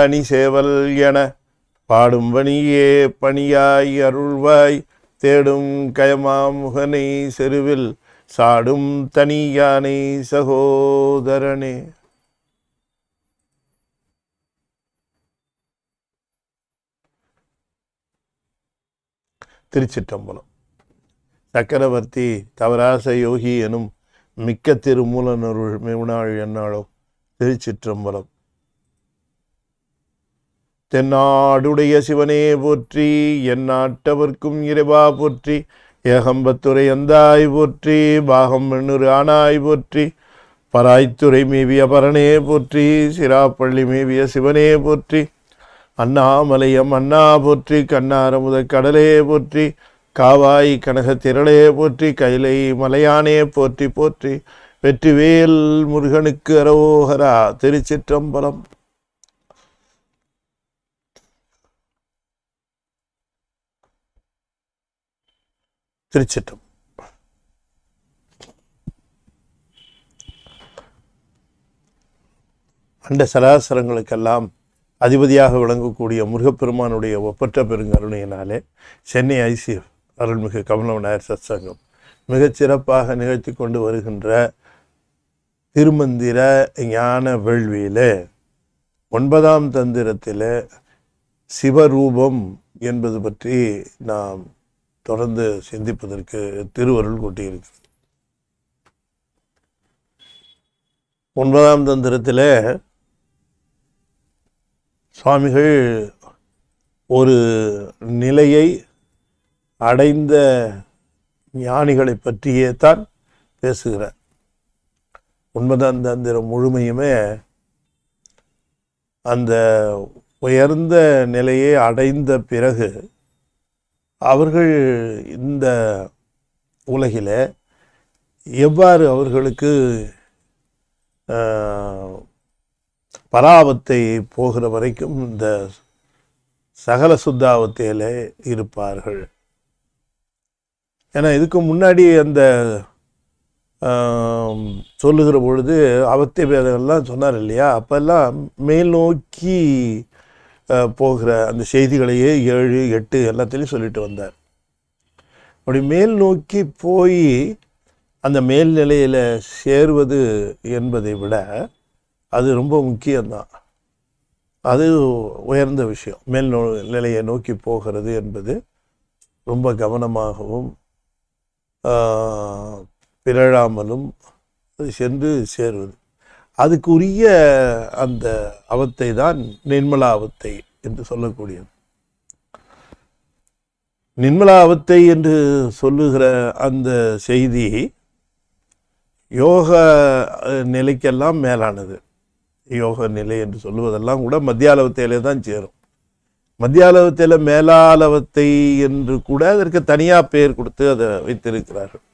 அணி சேவல் என பாடும் பணியே பணியாய் அருள்வாய் தேடும் கயமாமுகனை செருவில் சாடும் தனியானை சகோதரனே. திருச்சிற்றம்பலம். சக்கரவர்த்தி தவராச யோகி எனும் மிக்க திருமூலனருள் மிகுநாள் என்னாலும். திருச்சிற்றம்பலம். தென்னாடுடைய சிவனே போற்றி, என் நாட்டவர்க்கும் இறைவா போற்றி, ஏகம்பத்துறை எந்தாய் போற்றி, பாகம் எண்ணூறு ஆனாய் போற்றி, பராய்த்துறை மேவிய பரனே போற்றி, சிராப்பள்ளி மேவிய சிவனே போற்றி, அண்ணாமலையம் அண்ணா போற்றி, கண்ணாரமுத கடலே போற்றி, காவாய் கனக திரளே போற்றி, கைலை மலையானே போற்றி போற்றி, வெற்றிவேல் முருகனுக்கு அரோகரா. திருச்சிற்றம்பலம். திருச்சிற்றம். அண்ட சராசரங்களுக்கெல்லாம் அதிபதியாக விளங்கக்கூடிய முருகப்பெருமானுடைய ஒப்பற்ற பெருங்கருணையினாலே சென்னை ஐசிஎஃப் அருள்மிகு கமலவநாயர் சத்சங்கம் மிகச்சிறப்பாக நிகழ்த்தி கொண்டு வருகின்ற திருமந்திர ஞான வேள்வியிலே 9ஆம் தந்திரத்தில் சிவரூபம் என்பது பற்றி நாம் தொடர்ந்து சிந்திப்பதற்கு திருவருள் கூட்டியிருக்கிறது. 9ஆம் தந்திரத்தில் சுவாமிகள் ஒரு நிலையை அடைந்த ஞானிகளை பற்றியே தான் பேசுகிறார். 9ஆம் தந்திரம் முழுமையுமே அந்த உயர்ந்த நிலையை அடைந்த பிறகு அவர்கள் இந்த உலகில் எவ்வாறு அவர்களுக்கு பராவத்தை போகிற வரைக்கும் இந்த சகல சுத்தாவத்தையில் இருப்பார்கள். ஏன்னா இதுக்கு முன்னாடி அந்த சொல்லுகிற பொழுது அவத்தை வேதங்கள்லாம் சொன்னார் இல்லையா, அப்பெல்லாம் மேல் நோக்கி போகிற அந்த செய்திகளையே 7, 8 எல்லாத்திலையும் சொல்லிட்டு வந்தார். அப்படி மேல் நோக்கி போய் அந்த மேல்நிலையில் சேர்வது என்பதை விட அது ரொம்ப முக்கியம்தான். அது உயர்ந்த விஷயம். மேல் நிலையை நோக்கி போகிறது என்பது ரொம்ப கவனமாகவும் பிறழாமலும் சென்று சேருவது. அதுக்குரிய அந்த அவத்தை தான் நிர்மலா அவத்தை என்று சொல்லக்கூடியது. நிர்மலா அவத்தை என்று சொல்லுகிற அந்த செய்தி யோக நிலைக்கெல்லாம் மேலானது. யோக நிலை என்று சொல்லுவதெல்லாம் கூட மத்தியாலவத்தையிலே தான் சேரும். மத்தியாலவத்தையில் மேலாலவத்தை என்று கூட அதற்கு தனியாக பெயர் கொடுத்து அதை வைத்திருக்கிறார்கள்.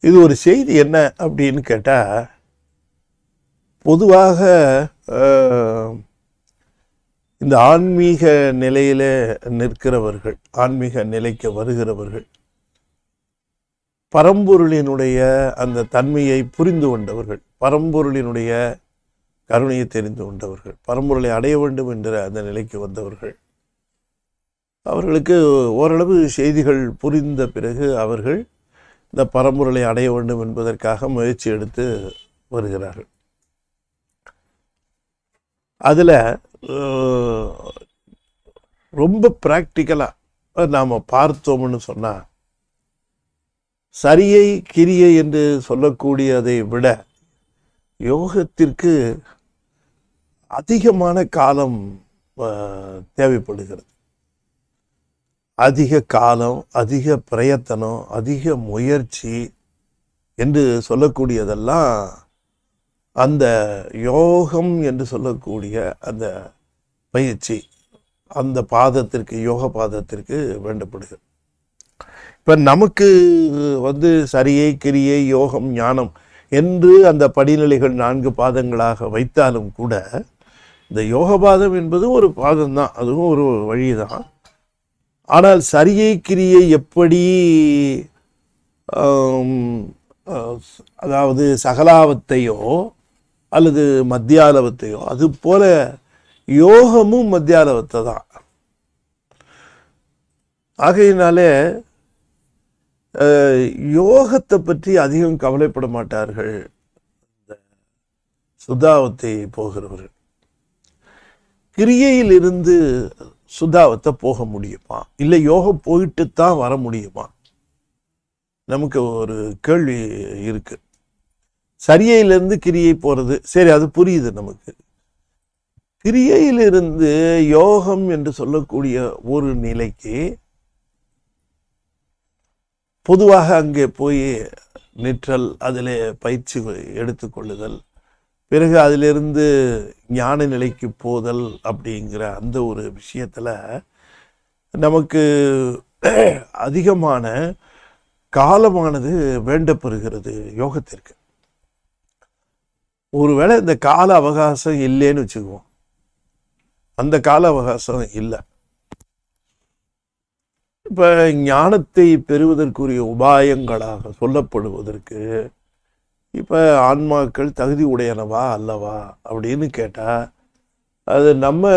இது ஒரு செய்தி என்ன அப்படின்னு கேட்டால், பொதுவாக இந்த ஆன்மீக நிலையில நிற்கிறவர்கள், ஆன்மீக நிலைக்கு வருகிறவர்கள், பரம்பொருளினுடைய அந்த தன்மையை புரிந்து கொண்டவர்கள், பரம்பொருளினுடைய கருணையை தெரிந்து கொண்டவர்கள், பரம்பொருளை அடைய வேண்டும் என்ற அந்த நிலைக்கு வந்தவர்கள், அவர்களுக்கு ஓரளவு செய்திகள் புரிந்த பிறகு அவர்கள் இந்த பரம்பொருளை அடைய வேண்டும் என்பதற்காக முயற்சி எடுத்து வருகிறார்கள். அதில் ரொம்ப ப்ராக்டிக்கலாக நாம் பார்த்தோம்னு சொன்னால், சரியை கிரியை என்று சொல்லக்கூடியதை விட யோகத்திற்கு அதிகமான காலம் தேவைப்படுகிறது. அதிக காலம், அதிக பிரயத்தனம், அதிக முயற்சி என்று சொல்லக்கூடியதெல்லாம் அந்த யோகம் என்று சொல்லக்கூடிய அந்த பயிற்சி, அந்த பாதத்திற்கு, யோக பாதத்திற்கு வேண்டப்படுகிறது. இப்போ நமக்கு சரியை கிரியை யோகம் ஞானம் என்று அந்த படிநிலைகள் 4 பாதங்களாக வைத்தாலும் கூட இந்த யோக பாதம் என்பது ஒரு பாதம்தான், அதுவும் ஒரு வழிதான். ஆனால் சரியை கிரியை எப்படி, அதாவது சகலாவத்தையோ அல்லது மத்தியாலவத்தையோ, அது போல யோகமும் மத்தியாலவத்தை தான். ஆகையினாலே யோகத்தை பற்றி அதிகம் கவலைப்பட மாட்டார்கள் சுதாவத்தை போகிறவர்கள். கிரியையிலிருந்து சுதாவத்தை போக முடியுமா, இல்லை யோகம் போயிட்டு தான் வர முடியுமா? நமக்கு ஒரு கேள்வி இருக்கு. சரியையிலிருந்து கிரியை போறது சரி, அது புரியுது நமக்கு. கிரியையிலிருந்து யோகம் என்று சொல்லக்கூடிய ஒரு நிலைக்கு பொதுவாக அங்கே போய் நிற்றல், அதில் பயிற்சி எடுத்துக்கொள்ளுதல், பிறகு அதிலிருந்து ஞான நிலைக்கு போதல் அப்படிங்கிற அந்த ஒரு விஷயத்தில் நமக்கு அதிகமான காலமானது வேண்டப்படுகிறது யோகத்திற்கு. ஒருவேளை இந்த கால அவகாசம் இல்லைன்னு வச்சுக்குவோம், அந்த கால அவகாசம் இல்லை. இப்போ ஞானத்தை பெறுவதற்குரிய உபாயங்களாக சொல்லப்படுவதற்கு இப்போ ஆன்மாக்கள் தகுதி உடையனவா அல்லவா அப்படின்னு கேட்டால், அது நம்ம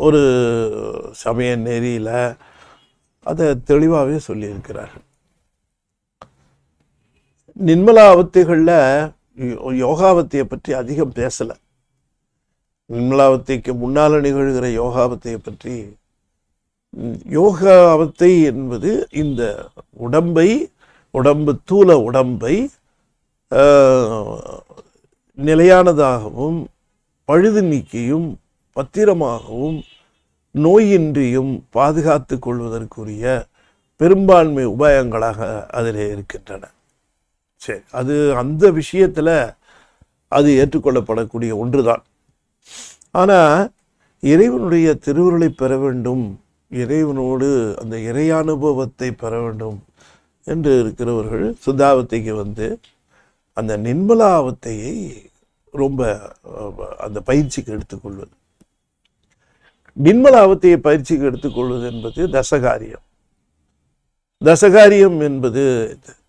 ஒரு சமய நெறியில் அதை தெளிவாகவே சொல்லியிருக்கிறார்கள். நிர்மலாவத்தைகளில் யோகாவத்தையை பற்றி அதிகம் பேசலை. நிர்மலாவத்தைக்கு முன்னால் நிகழ்கிற யோகாவத்தையை பற்றி, யோகாவத்தை என்பது இந்த உடம்பு தூல உடம்பை நிலையானதாகவும் பழுது நீக்கியும் பத்திரமாகவும் நோயின்றியும் பாதுகாத்து கொள்வதற்குரிய பெரும்பான்மை உபாயங்களாக அதில் இருக்கின்றன. சரி, அது அந்த விஷயத்தில் அது ஏற்றுக்கொள்ளப்படக்கூடிய ஒன்றுதான். ஆனால் இறைவனுடைய திருவுருளை பெற வேண்டும், இறைவனோடு அந்த இறையானுபவத்தை பெற வேண்டும் என்று இருக்கிறவர்கள் சுதாவத்தைக்கு வந்து அந்த நிர்மலாவத்தையை ரொம்ப அந்த பயிற்சிக்கு எடுத்துக்கொள்வது. நிர்மலாவத்தையை பயிற்சிக்கு எடுத்துக்கொள்வது என்பது தசகாரியம். தசகாரியம் என்பது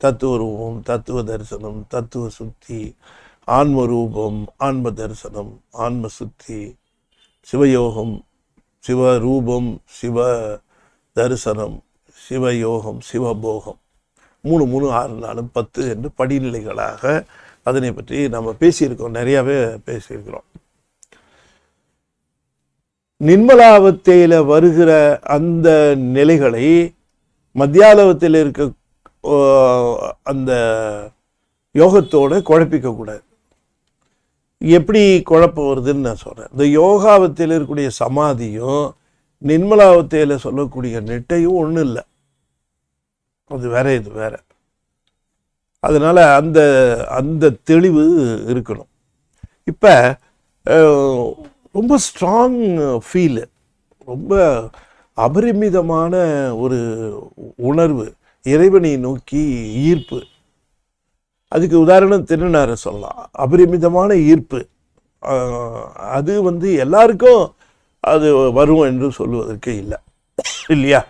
தத்துவ ரூபம், தத்துவ தரிசனம், தத்துவ சுத்தி, ஆன்ம ரூபம், ஆன்ம தரிசனம், ஆன்ம சுத்தி, சிவயோகம், சிவரூபம், சிவ தரிசனம், சிவயோகம், சிவபோகம், 3 3 6 4 10 என்று படிநிலைகளாக அதனை பற்றி நம்ம பேசியிருக்கோம், நிறையாவே பேசியிருக்கிறோம். நிர்மலாவத்தையில் வருகிற அந்த நிலைகளை மத்தியாலவத்தில் இருக்க அந்த யோகத்தோடு குழப்பிக்கக்கூடாது. எப்படி குழப்பம் வருதுன்னு நான் சொல்கிறேன். இந்த யோகாவத்தில் இருக்கக்கூடிய சமாதியும் நிர்மலாவத்தையில் சொல்லக்கூடிய நெட்டையும் ஒன்றும் இல்லை, அது வேற, இது வேற. அதனால அந்த அந்த தெளிவு இருக்கணும். இப்போ ரொம்ப ஸ்ட்ராங் ஃபீலு, ரொம்ப அபரிமிதமான ஒரு உணர்வு, இறைவனை நோக்கி ஈர்ப்பு. அதுக்கு உதாரணம் திருநாரை சொல்லலாம். அபரிமிதமான ஈர்ப்பு, அது வந்து எல்லாருக்கும் அது வரும் என்று சொல்லுவதற்கு இல்லை, இல்லையா?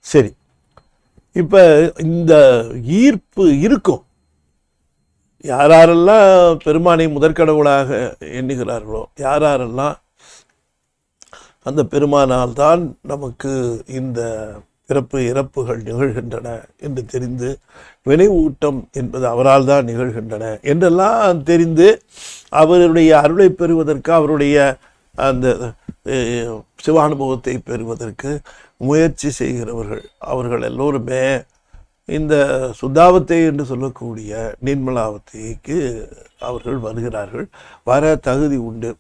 சரி, இப்போ இந்த ஈர்ப்பு இருக்கும். யாரெல்லாம் பெருமானை முதற்கடவுளாக எண்ணுகிறார்களோ, யாரெல்லாம் அந்த பெருமானால் தான் நமக்கு இந்த பிறப்பு இறப்புகள் நிகழ்கின்றன என்று தெரிந்து, வினை ஊட்டம் என்பது அவரால் தான் நிகழ்கின்றன என்றெல்லாம் தெரிந்து, அவருடைய அருளை பெறுவதற்கு, அவருடைய அந்த சிவானுபவத்தை பெறுவதற்கு முயற்சி செய்கிறவர்கள், அவர்கள் எல்லோருமே இந்த சுத்தாவத்தை என்று சொல்லக்கூடிய நிர்மலாவத்தைக்கு அவர்கள் வருகிறார்கள், வர தகுதி உண்டு.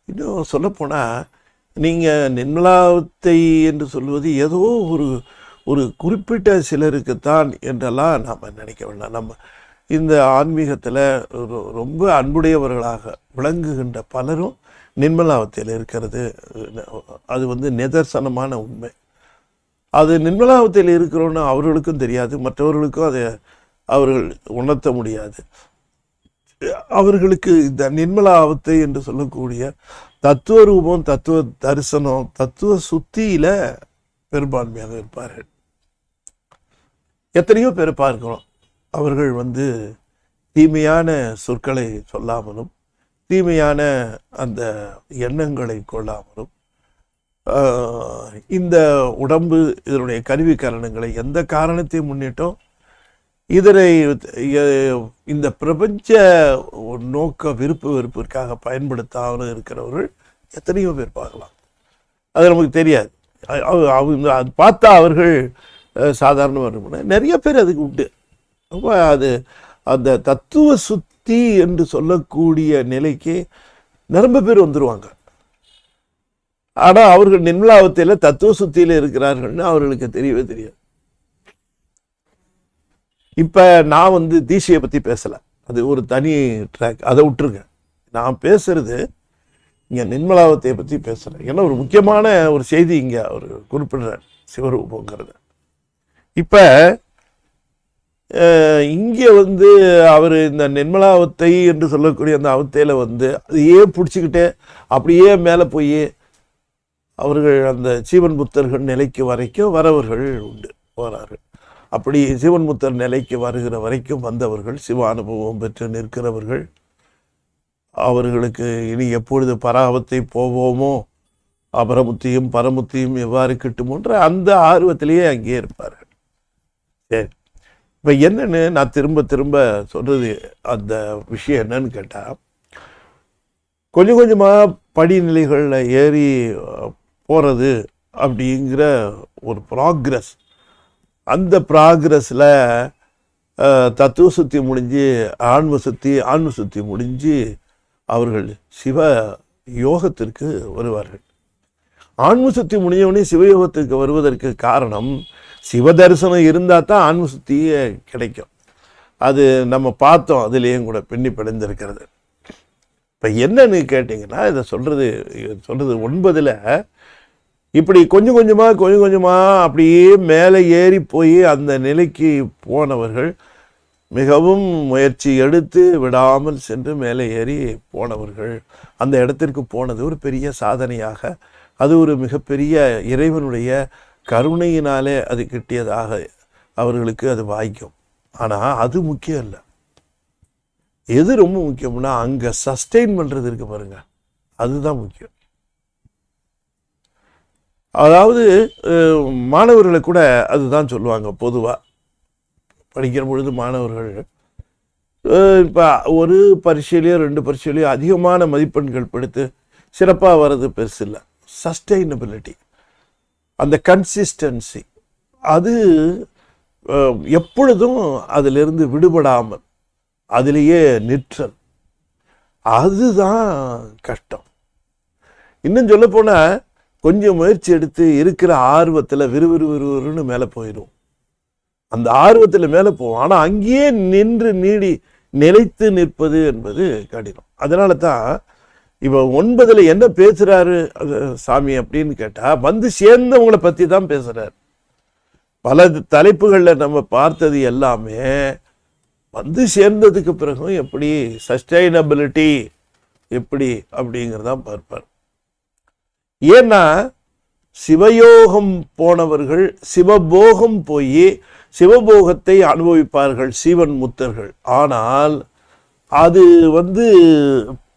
இன்னும் சொல்லப்போனால், நீங்கள் நிர்மலாவத்தை என்று சொல்வது ஏதோ ஒரு குறிப்பிட்ட சிலருக்குத்தான் என்றெல்லாம் நாம் நினைக்க வேண்டாம். நம்ம இந்த ஆன்மீகத்தில் ரொம்ப அன்புடையவர்களாக விளங்குகின்ற பலரும் நிர்மலாவத்தையில் இருக்கிறது, அது வந்து நிதர்சனமான உண்மை. அது நிர்மலாவத்தையில் இருக்கிறோன்னு அவர்களுக்கும் தெரியாது, மற்றவர்களுக்கும் அதை அவர்கள் உணர்த்த முடியாது. அவர்களுக்கு இந்த நிர்மலாவத்தை என்று சொல்லக்கூடிய தத்துவ ரூபம், தத்துவ தரிசனம், தத்துவ சுத்தியில பெரும்பான்மையாக இருப்பார்கள். எத்தனையோ பேர் பார்க்கிறோம், அவர்கள் தீமையான சொற்களை சொல்லாமலும் தீமையான அந்த எண்ணங்களை கொள்ளாமலும் இந்த உடம்பு இதனுடைய கருவிக்கரணங்களை எந்த காரணத்தை முன்னிட்டோ இதனை இந்த பிரபஞ்ச நோக்க வெறுப்பிற்காக பயன்படுத்தாமல் இருக்கிறவர்கள் எத்தனையோ பேர் பார்க்கலாம். அது நமக்கு தெரியாது. அது பார்த்தா அவர்கள் சாதாரணமாக நிறைய பேர் அதுக்கு உண்டு. அது அந்த தத்துவ சுத்தி என்று சொல்லக்கூடிய நிலைக்கு நிரம்ப பேர் வந்துடுவாங்க. ஆனால் அவர்கள் நிர்மலாவத்தையில் தத்துவ சுத்தியில் இருக்கிறார்கள்னு அவர்களுக்கு தெரியவே தெரியாது. இப்போ நான் தீட்சையை பற்றி பேசலை, அது ஒரு தனி ட்ராக், அதை விட்டுருங்க. நான் பேசுறது இங்கே நிர்மலாவத்தையை பற்றி பேசுகிறேன். ஏன்னா ஒரு முக்கியமான ஒரு செய்தி இங்கே அவர் குறிப்பிடுறார், சிவரூபங்கிறத. இப்போ இங்கே அவர் இந்த நிர்மலாவத்தை என்று சொல்லக்கூடிய அந்த அவத்தையில் அதையே பிடிச்சிக்கிட்டே அப்படியே மேலே போய் அவர்கள் அந்த சீவன் புத்தர்கள் நிலைக்கு வரைக்கும் வரவர்கள் உண்டு, போகிறார்கள். அப்படி சிவன் புத்தர் நிலைக்கு வருகிற வரைக்கும் வந்தவர்கள், சிவ அனுபவம் பெற்று நிற்கிறவர்கள், அவர்களுக்கு இனி எப்பொழுது பராபத்தை போவோமோ, அபரமுத்தியும் பரமுத்தியும் எவ்வாறு கிட்டுமோன்ற அந்த ஆர்வத்திலேயே அங்கேயே இருப்பார்கள். சரி, இப்போ என்னன்னு நான் திரும்ப திரும்ப சொல்றது அந்த விஷயம் என்னன்னு கேட்டால், கொஞ்சம் கொஞ்சமாக படிநிலைகளில் ஏறி போகிறது அப்படிங்கிற ஒரு ப்ராக்ரஸ். அந்த ப்ராக்ரஸில் தத்துவ சுத்தி முடிஞ்சு ஆன்ம சுத்தி முடிஞ்சு அவர்கள் சிவ யோகத்திற்கு வருவார்கள். ஆன்ம சுத்தி முடிஞ்சவனே சிவயோகத்திற்கு வருவதற்கு காரணம், சிவ தரிசனம் இருந்தால் தான் ஆன்ம சுத்தியே கிடைக்கும். அது நம்ம பார்த்தோம், அதுலேயும் கூட பின்னி பிணைந்திருக்கிறது. இப்போ என்னன்னு கேட்டிங்கன்னா, இதை சொல்கிறது 9 இப்படி கொஞ்சம் கொஞ்சமாக அப்படியே மேலே ஏறி போய் அந்த நிலைக்கு போனவர்கள், மிகவும் முயற்சி எடுத்து விடாமல் சென்று மேலே ஏறி போனவர்கள், அந்த இடத்திற்கு போனது ஒரு பெரிய சாதனையாக, அது ஒரு மிகப்பெரிய இறைவனுடைய கருணையினாலே அது கிட்டியதாக அவர்களுக்கு அது வாய்க்கும். ஆனால் அது முக்கியம் இல்லை. எது ரொம்ப முக்கியம்னா, அங்கே சஸ்டெயின் பண்ணுறது இருக்கு பாருங்க, அதுதான் முக்கியம். அதாவது மாணவர்களை கூட அதுதான் சொல்லுவாங்க. பொதுவாக படிக்கிற பொழுது மாணவர்கள் இப்போ ஒரு பரீட்சையிலையோ 2 பரீட்சையிலையோ அதிகமான மதிப்பெண்கள் படுத்து சிறப்பாக வர்றது பெருசு இல்லை. சஸ்டைனபிலிட்டி, அந்த கன்சிஸ்டன்சி, அது எப்பொழுதும் அதிலிருந்து விடுபடாமல் அதிலேயே நிற்றல், அதுதான் கஷ்டம். இன்னும் சொல்ல போனால், கொஞ்சம் முயற்சி எடுத்து இருக்கிற ஆர்வத்தில் விறுவிறுன்னு மேலே போயிடும். அந்த ஆர்வத்தில் மேலே போவோம், ஆனால் அங்கேயே நின்று நிலைத்து நிற்பது என்பது கடினம். அதனால தான் இப்போ 9 என்ன பேசுகிறாரு சாமி அப்படின்னு கேட்டால், சேர்ந்தவங்களை பற்றி தான் பேசுகிறார். பல தலைப்புகளில் நம்ம பார்த்தது எல்லாமே சேர்ந்ததுக்கு பிறகும் எப்படி சஸ்டைனபிலிட்டி எப்படி அப்படிங்கிறதான் பார்ப்பார். ஏன்னா சிவயோகம் போனவர்கள் சிவபோகம் போய் சிவபோகத்தை அனுபவிப்பார்கள் சீவன் முத்தர்கள். ஆனால் அது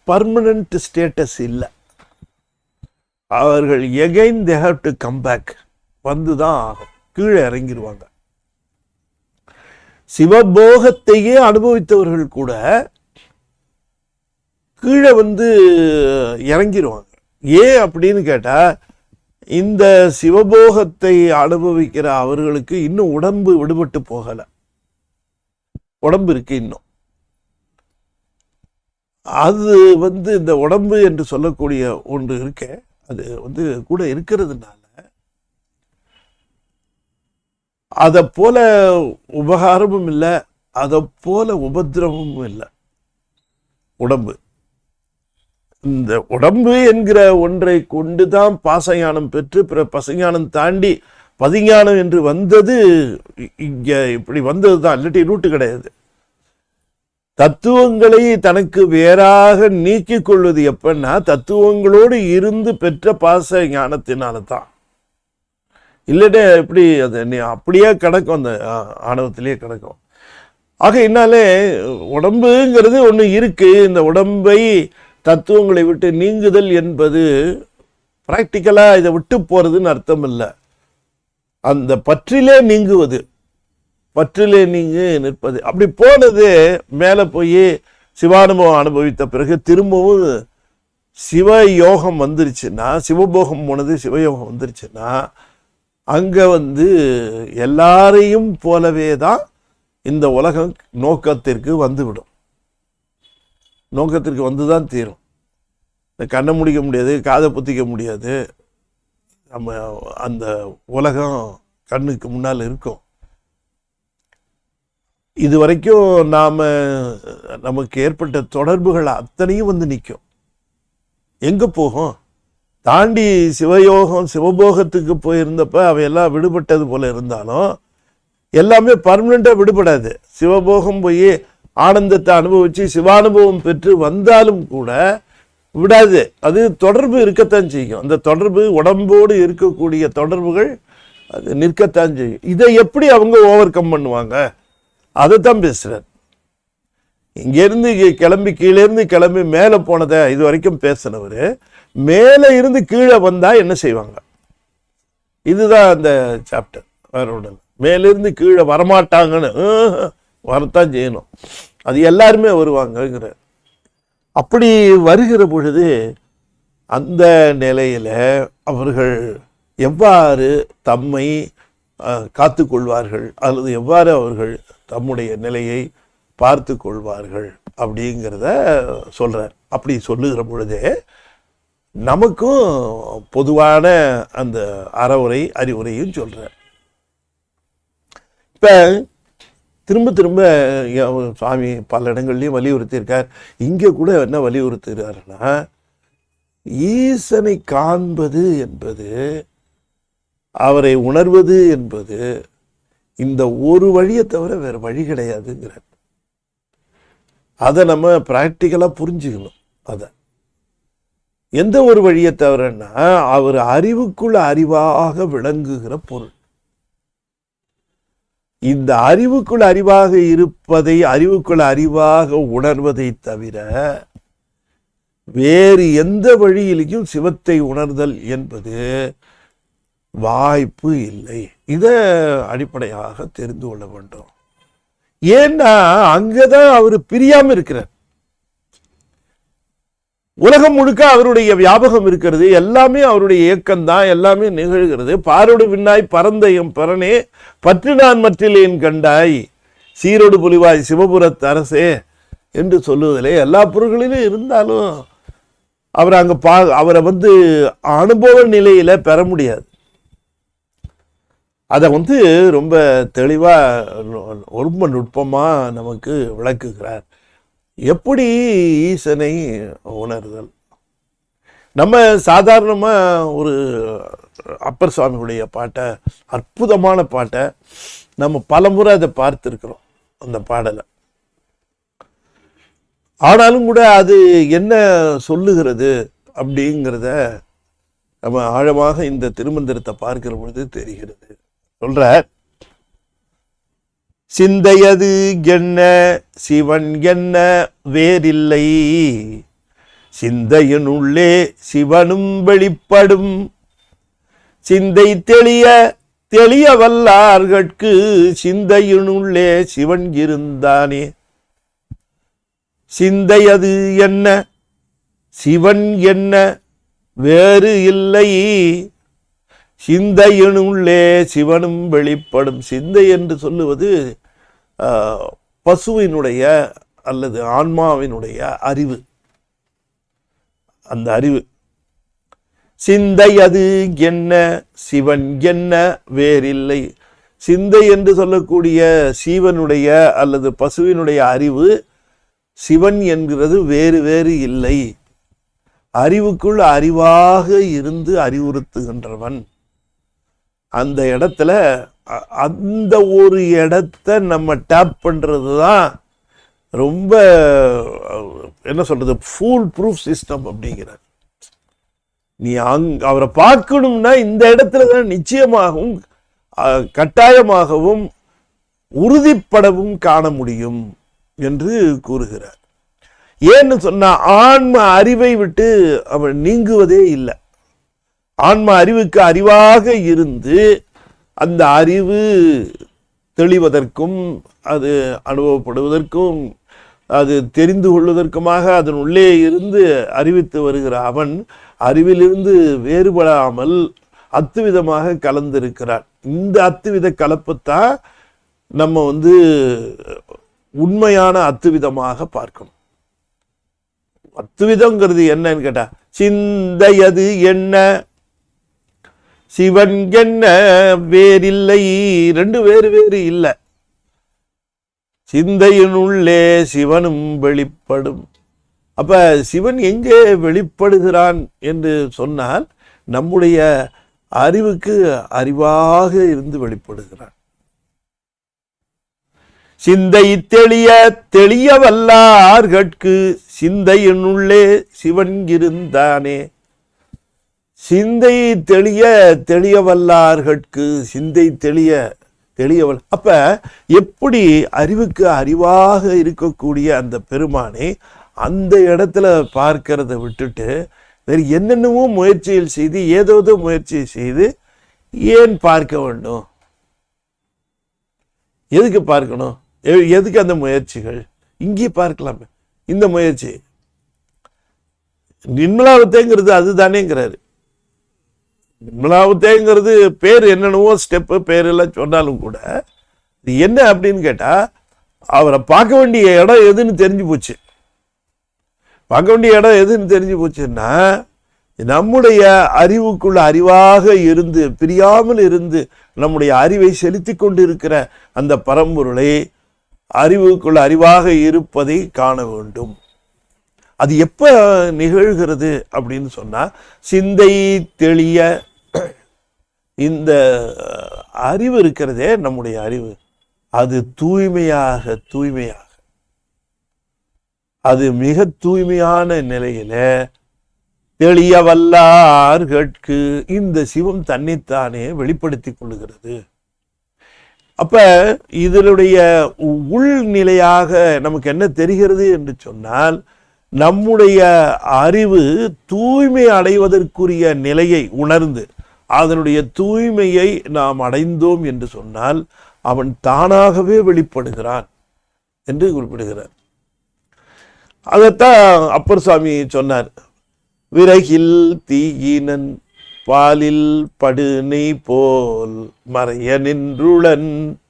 பர்மனன்ட் ஸ்டேட்டஸ் இல்லை. அவர்கள் again they have to come back, வந்துதான் ஆகும், கீழே இறங்கிடுவாங்க. சிவபோகத்தையே அனுபவித்தவர்கள் கூட கீழே இறங்கிடுவாங்க. ஏன் அப்படின்னு கேட்டா, இந்த சிவபோகத்தை அனுபவிக்கிற அவர்களுக்கு இன்னும் உடம்பு விடுபட்டு போகல, உடம்பு இருக்கு இன்னும். அது இந்த உடம்பு என்று சொல்லக்கூடிய ஒன்று இருக்க, அது கூட இருக்கிறதுனால அதை போல உபகாரமும் இல்லை, அதை போல உபத்திரமும் இல்லை உடம்பு. இந்த உடம்பு என்கிற ஒன்றை கொண்டுதான் பாசஞானம் பெற்று பிற பசஞானம் தாண்டி பதிஞானம் என்று வந்தது. இங்க இப்படி வந்தது தான், இல்லாட்டி ரூட்டு கிடையாது. தத்துவங்களை தனக்கு வேறாக நீக்கிக் கொள்வது எப்பன்னா, தத்துவங்களோடு இருந்து பெற்ற பாச ஞானத்தினால தான். இல்லைன்னா எப்படி அது அப்படியே கிடக்கும், அந்த ஆணவத்திலேயே கிடக்கும். ஆகையினாலே உடம்புங்கிறது ஒன்று இருக்கு. இந்த உடம்பை தத்துவங்களை விட்டு நீங்குதல் என்பது பிராக்டிக்கலாக இதை விட்டு போறதுன்னு அர்த்தம் இல்லை. அந்த பற்றிலே நீங்குவது, பற்றிலே நீங்கு நிற்பது. அப்படி போனது மேலே போய் சிவானுபவம் அனுபவித்த பிறகு திரும்பவும் சிவயோகம் வந்துருச்சுன்னா, சிவபோகம் போனது சிவயோகம் வந்துருச்சுன்னா, அங்கே எல்லாரையும் போலவே தான் இந்த உலகம் நோக்கத்திற்கு வந்துவிடும். நோக்கத்திற்கு வந்து தான் தீரும். இந்த கண்ணை முடிக்க முடியாது, காதை புத்திக்க முடியாது. நம்ம அந்த உலகம் கண்ணுக்கு முன்னால் இருக்கும். இது வரைக்கும் நமக்கு ஏற்பட்ட தொடர்புகள் அத்தனையும் நிற்கும். எங்கே போகும்? தாண்டி சிவயோகம் சிவபோகத்துக்கு போயிருந்தப்ப அவையெல்லாம் விடுபட்டது போல இருந்தாலும் எல்லாமே பர்மனெண்ட்டாக விடுபடாது. சிவபோகம் போய் ஆனந்தத்தை அனுபவித்து சிவானுபவம் பெற்று வந்தாலும் கூட விடாது. அது தொடர்பு இருக்கத்தான் செய்யும். அந்த தொடர்பு உடம்போடு இருக்கக்கூடிய தொடர்புகள் அது நிற்கத்தான் செய்யும். இதை எப்படி அவங்க ஓவர் கம் பண்ணுவாங்க? அதைத்தான் பேசுகிறார். இங்கேருந்து கிளம்பி கீழேருந்து கிளம்பி மேலே போனதை இது வரைக்கும் பேசினவர் மேலே இருந்து கீழே வந்தால் என்ன செய்வாங்க? இதுதான் அந்த சாப்டர். வேற ஒன்று மேலிருந்து கீழே வரமாட்டாங்கன்னு, வரத்தான் செய்யணும். அது எல்லாருமே வருவாங்கங்கிற. அப்படி வருகிற பொழுது அந்த நிலையில் அவர்கள் எவ்வாறு தம்மை காத்து கொள்வார்கள் அல்லது எவ்வாறு அவர்கள் தம்முடைய நிலையை பார்த்து கொள்வார்கள் அப்படிங்கிறத சொல்கிறார். அப்படி சொல்லுகிற பொழுதே நமக்கும் பொதுவான அந்த அறவுரை அறிவுரையும் சொல்கிறார். இப்போ திரும்ப திரும்ப சுவாமி பல இடங்கள்லையும் வலியுறுத்தியிருக்கார். இங்கே கூட என்ன வலியுறுத்துகிறாருன்னா, ஈசனை காண்பது என்பது, அவரை உணர்வது என்பது இந்த ஒரு வழியை தவிர வேறு வழி கிடையாதுங்கிறார். அதை நம்ம ப்ராக்டிக்கலாக புரிஞ்சுக்கணும். அதை எந்த ஒரு வழியை தவிரன்னா, அவர் அறிவுக்குள்ள அறிவாக விளங்குகிற பொருள். இந்த அறிவுக்குள் அறிவாக இருப்பதை, அறிவுக்குள் அறிவாக உணர்வதை தவிர வேறு எந்த வழியிலையும் சிவத்தை உணர்தல் என்பது வாய்ப்பு இல்லை. இதை அடிப்படையாக தெரிந்து கொள்ள வேண்டும். ஏன்னா அங்கதான் அவர் பிரியாம இருக்கிறார். உலகம் முழுக்க அவருடைய வியாபகம் இருக்கிறது. எல்லாமே அவருடைய இயக்கம்தான். எல்லாமே நிகழ்கிறது. பாரோடு விண்ணாய் பரந்த எம் பரனே பற்று நான் மற்றிலேன் கண்டாய் சீரோடு புலிவாய் சிவபுரத்து அரசே என்று சொல்லுவதிலே எல்லா பொருள்களிலும் இருந்தாலும் அவர் அங்க அவரை அனுபவ நிலையில பெற முடியாது. அதை ரொம்ப தெளிவா ரொம்ப நுட்பமா நமக்கு விளக்குகிறார். எப்படி ஈசனை உணர்தல்? நம்ம சாதாரணமாக ஒரு அப்பர் சுவாமியுடைய பாட்டை, அற்புதமான பாட்டை, நம்ம பல முறை அதை பார்த்துருக்கிறோம் அந்த பாடலை. ஆனாலும் கூட அது என்ன சொல்லுகிறது அப்படிங்கிறத நம்ம ஆழமாக இந்த திருமந்திரத்தை பார்க்கிற பொழுது தெரிகிறது. சொல்ற, சிந்தையது என்ன சிவன் என்ன வேறில்லை, சிந்தையினுள்ளே சிவனும் வெளிப்படும், சிந்தை தெளிய தெளிய வல்லார்கட்கு சிந்தையினுள்ளே சிவன் இருந்தானே. சிந்தையது என்ன சிவன் என்ன வேறு இல்லை, சிந்தையினுள்ளே சிவனும் வெளிப்படும். சிந்தை என்று சொல்லுவது பசுவினுடைய அல்லது ஆன்மாவினுடைய அறிவு. அந்த அறிவு. சிந்தை அது என்ன சிவன் என்ன வேறில்லை. சிந்தை என்று சொல்லக்கூடிய சீவனுடைய அல்லது பசுவினுடைய அறிவு, சிவன் என்கிறது வேறு வேறு இல்லை. அறிவுக்குள் அறிவாக இருந்து அறிவுறுத்துகின்றவன். அந்த இடத்துல அந்த ஒரு இடத்த நம்ம டேப் பண்றது தான் ரொம்ப என்ன சொல்றது, ஃபூல் ப்ரூஃப் சிஸ்டம் அப்படிங்கிறார். நீ அவரை பார்க்கணும்னா இந்த இடத்துல தான் நிச்சயமாகவும் கட்டாயமாகவும் உறுதிப்படவும் காண முடியும் என்று கூறுகிறார். ஏன்னு சொன்னா ஆன்ம அறிவை விட்டு அவன் நீங்குவதே இல்லை. ஆன்ம அறிவுக்கு அறிவாக இருந்து அந்த அறிவு தெளிவதற்கும் அது அனுபவப்படுவதற்கும் அது தெரிந்து கொள்வதற்குமாக அதன் உள்ளே இருந்து அறிவித்து வருகிற அவன் அறிவிலிருந்து வேறுபடாமல் அத்துவிதமாக கலந்திருக்கிறான். இந்த அத்துவித கலப்பத்தான் நம்ம உண்மையான அத்துவிதமாக பார்க்கணும். அத்துவிதங்கிறது என்னன்னு கேட்டா, சிந்தையது என்ன சிவன் என்ன வேறில்லை, ரெண்டு வேறு வேறு இல்லை. சிந்தையினுள்ளே சிவனும் வெளிப்படும். அப்ப சிவன் எங்கே வெளிப்படுகிறான் என்று சொன்னால் நம்முடைய அறிவுக்கு அறிவாக இருந்து வெளிப்படுகிறான். சிந்தை தெளிய வல்லார்கட்கு சிந்தையினுள்ளே சிவன் இருந்தானே. சிந்தை தெளிய வல்லார்கட்கு சிந்தை தெளியவல். அப்ப எப்படி அறிவுக்கு அறிவாக இருக்கக்கூடிய அந்த பெருமானை அந்த இடத்துல பார்க்கிறத விட்டுட்டு வேறு என்னென்னவோ முயற்சிகள் செய்து ஏதோ முயற்சி செய்து ஏன் பார்க்க வேண்டும்? எதுக்கு பார்க்கணும்? எதுக்கு அந்த முயற்சிகள்? இங்கே பார்க்கலாமே. இந்த முயற்சி நிர்மலாவத்தைங்கிறது அதுதானேங்கிறாரு. நிர்மலாவத்தைங்கிறது பேர் என்னென்னவோ ஸ்டெப்பு பேரெல்லாம் சொன்னாலும் கூட இது என்ன அப்படின்னு கேட்டா, அவரை பார்க்க வேண்டிய இடம் எதுன்னு தெரிஞ்சு போச்சு. பார்க்க வேண்டிய இடம் எதுன்னு தெரிஞ்சு போச்சுன்னா, நம்முடைய அறிவுக்குள்ள அறிவாக இருந்து பிரியாமல் இருந்து நம்முடைய அறிவை செலுத்தி கொண்டு இருக்கிற அந்த பரம்பொருளை அறிவுக்குள்ள அறிவாக இருப்பதை காண வேண்டும். அது எப்ப நிகழ்கிறது அப்படின்னு சொன்னா, சிந்தை தெளிய இந்த அறிவு இருக்கிறதே, நம்முடைய அறிவு அது தூய்மையாக அது மிக தூய்மையான நிலையில தெளிய வல்லார்கட்கு இந்த சிவம் தன்னைத்தானே வெளிப்படுத்தி கொள்ளுகிறது. அப்ப இதனுடைய உள்நிலையாக நமக்கு என்ன தெரிகிறது என்று சொன்னால், நம்முடைய அறிவு தூய்மை அடைவதற்குரிய நிலையை உணர்ந்து அதனுடைய தூய்மையை நாம் அடைந்தோம் என்று சொன்னால் அவன் தானாகவே வெளிப்படுகிறான் என்று குறிப்பிடுகிறார். அதைத்தான் அப்பர் சுவாமி சொன்னார். விறகில் தீயினன் பாலில் படுனை போல் மறைய நின்றுளன்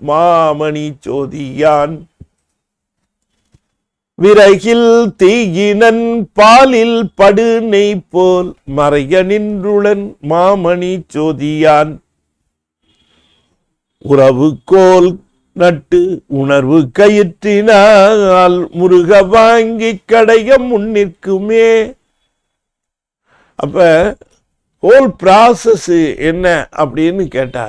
மாமணி சோதியான். விறகில் தீயினன் பாலில் படுனை போல் மறைய நின்றுளன் மாமணி சோதியான். உறவு கோல் நட்டு உணர்வு கயிற்றினால் முருக வாங்கி கடைய முன்னிற்குமே. அப்ப ஹோல் ப்ராசஸ் என்ன அப்படின்னு கேட்டா,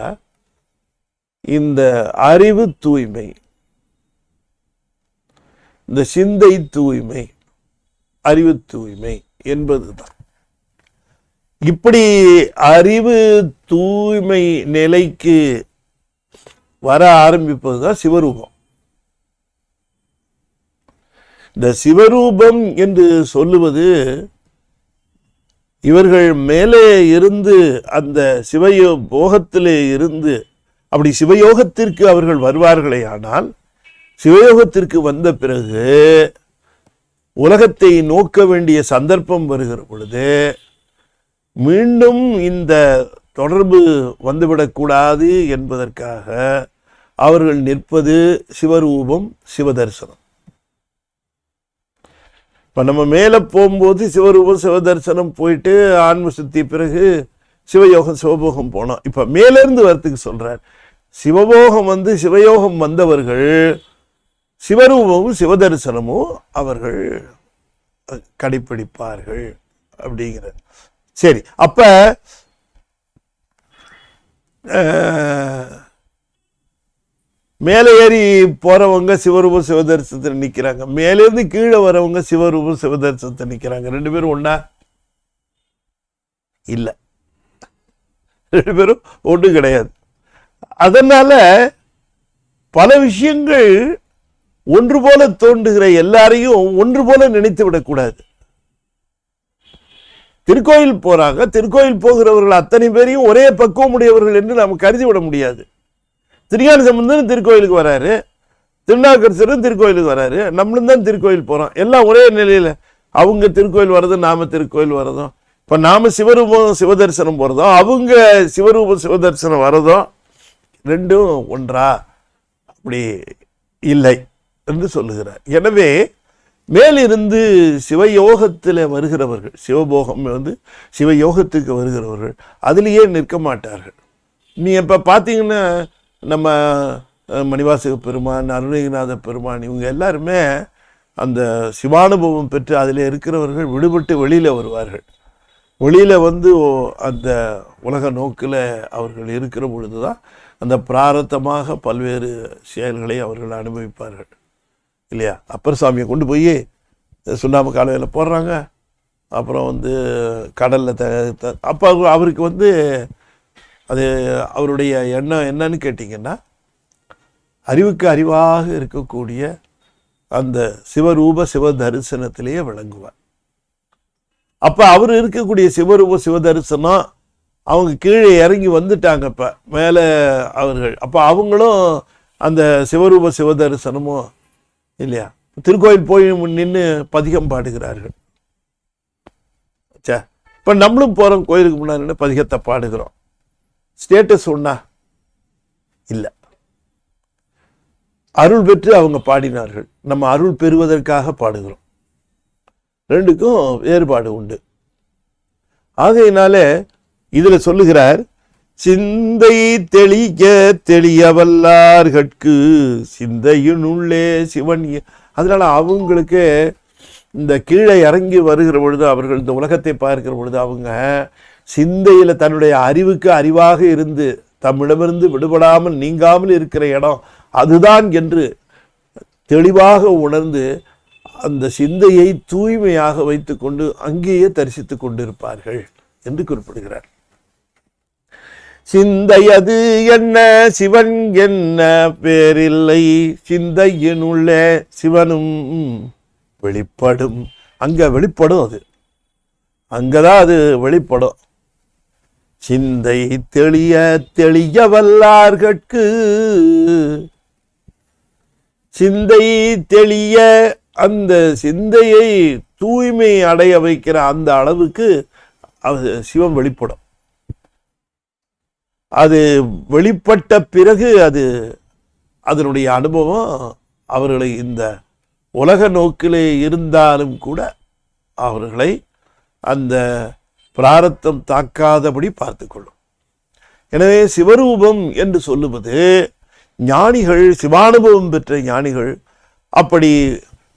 இந்த அறிவு தூய்மை, இந்த சிந்தை தூய்மை, அறிவு தூய்மை என்பதுதான். இப்படி அறிவு தூய்மை நிலைக்கு வர ஆரம்பிப்பதுதான் சிவரூபம். இந்த சிவரூபம் என்று சொல்லுவது, இவர்கள் மேலே இருந்து அந்த சிவயோகத்திலே இருந்து அப்படி சிவயோகத்திற்கு அவர்கள் வருவார்களே ஆனால், சிவயோகத்திற்கு வந்த பிறகு உலகத்தை நோக்க வேண்டிய சந்தர்ப்பம் வருகிற பொழுது மீண்டும் இந்த தொடர்பு வந்துவிடக்கூடாது என்பதற்காக அவர்கள் நிற்பது சிவரூபம், சிவதர்சனம். இப்ப நம்ம மேல போகும்போது சிவரூபம் சிவதர்சனம் போயிட்டு ஆன்ம சுத்தி பிறகு சிவயோகம் சிவபோகம் போனோம். இப்ப மேல இருந்து வரத்துக்கு சொல்றார். சிவபோகம் சிவயோகம் வந்தவர்கள் சிவரூபமும் சிவதர்சனமும் அவர்கள் கடைப்பிடிப்பார்கள் அப்படிங்கிற. சரி, அப்ப மேலே ஏறி போறவங்க சிவரூபம் சிவதர்சனத்தை நிக்கிறாங்க, மேலேருந்து கீழே வரவங்க சிவரூபம் சிவதர்சனத்தை நிக்கிறாங்க. ரெண்டு பேரும் ஒண்ணா இல்ல, ரெண்டு பேரும் ஒண்ணு கிடையாது. அதனால பல விஷயங்கள் ஒன்று போல தோன்றுகிற எல்லாரையும் ஒன்று போல நினைத்து விடக்கூடாது. திருக்கோயில் போறாங்க, திருக்கோயில் போகிறவர்கள் அத்தனை பேரையும் ஒரே பக்குவம் உடையவர்கள் என்று நாம் கருதி விட முடியாது. திருஞான சம்பந்தரும் திருக்கோயிலுக்கு வராரு, திருநாவுக்கரசரும் திருக்கோயிலுக்கு வராரு, நம்மளும் தான் திருக்கோயில் போறோம். எல்லாம் ஒரே நிலையில அவங்க திருக்கோயில் வர்றதும் நாம திருக்கோயில் வர்றதும், இப்ப நாம சிவரூபம் சிவதரிசனம் போறதும் அவங்க சிவரூபம் சிவதரிசனம் வர்றதும் ரெண்டும் ஒன்றா? அப்படி இல்லை என்று சொல்லுகிறார். எனவே மேலிருந்து சிவயோகத்தில் வருகிறவர்கள், சிவபோகம் சிவயோகத்துக்கு வருகிறவர்கள் அதிலேயே நிற்க மாட்டார்கள். நீ இப்போ பார்த்தீங்கன்னா நம்ம மணிவாசக பெருமான், அருணகிரிநாத பெருமான், இவங்க எல்லாருமே அந்த சிவானுபவம் பெற்று அதில் இருக்கிறவர்கள் விடுபட்டு வெளியில் வருவார்கள். வெளியில் அந்த உலக நோக்கில் அவர்கள் இருக்கிற பொழுது தான் அந்த பிராரத்தமாக பல்வேறு செயல்களை அவர்கள் அனுபவிப்பார்கள் இல்லையா? அப்பர் சாமியை கொண்டு போய் சுண்ணாம்பு காலையில் போடுறாங்க, அப்புறம் கடலில் அப்போ அவருக்கு அது அவருடைய எண்ணம் என்னன்னு கேட்டிங்கன்னா, அறிவுக்கு அறிவாக இருக்கக்கூடிய அந்த சிவரூப சிவ தரிசனத்திலேயே விளங்குவார். அப்போ அவர் இருக்கக்கூடிய சிவரூப சிவ தரிசனம் அவங்க கீழே இறங்கி வந்துட்டாங்க. இப்போ மேலே அவர்கள் அப்போ அவங்களும் அந்த சிவரூப சிவ தரிசனமும் இல்லையா, திருக்கோயில் போய் நின்று பதிகம் பாடுகிறார்கள். இப்போ நம்மளும் போகிறோம் கோயிலுக்கு முன்னாடி பதிகத்தை பாடுகிறோம். ஸ்டேட்டஸ் ஒன்றா? இல்லை. அருள் பெற்று அவங்க பாடினார்கள், நம்ம அருள் பெறுவதற்காக பாடுகிறோம். ரெண்டுக்கும் வேறுபாடு உண்டு. ஆகையினால இதுல சொல்லுகிறார், சிந்தை தெளிய தெளியவல்லார்கட்கு சிந்தையினுள்ளே சிவன். அதனால அவங்களுக்கு இந்த கீழே இறங்கி வருகிற பொழுது, அவர்கள் இந்த உலகத்தை பார்க்கிற பொழுது, அவங்க சிந்தையில தன்னுடைய அறிவுக்கு அறிவாக இருந்து தம்மிடமிருந்து விடுபடாமல் நீங்காமல் இருக்கிற இடம் அதுதான் என்று தெளிவாக உணர்ந்து அந்த சிந்தையை தூய்மையாக வைத்துக்கொண்டு அங்கேயே தரிசித்துக் கொண்டிருப்பார்கள் என்று குறிப்பிடுகிறார். சிந்தையது என்ன சிவன் என்ன பேரில்லை, சிந்தையினுள்ளே சிவனும் வெளிப்படும். அங்க வெளிப்படும், அது அங்கதான் அது வெளிப்படும். சிந்தை தெளிய தெளிய வல்லார்கட்கு, சிந்தை தெளிய அந்த சிந்தையை தூய்மை அடைய வைக்கிற அந்த அளவுக்கு சிவம் வெளிப்படும். அது வெளிப்பட்ட பிறகு அதனுடைய அனுபவம் அவர்களை இந்த உலக நோக்கிலே இருந்தாலும் கூட அவர்களை அந்த பிராரத்தம் தாக்காதபடி பார்த்து கொள்ளும். எனவே சிவரூபம் என்று சொல்லுவது ஞானிகள், சிவானுபவம் பெற்ற ஞானிகள் அப்படி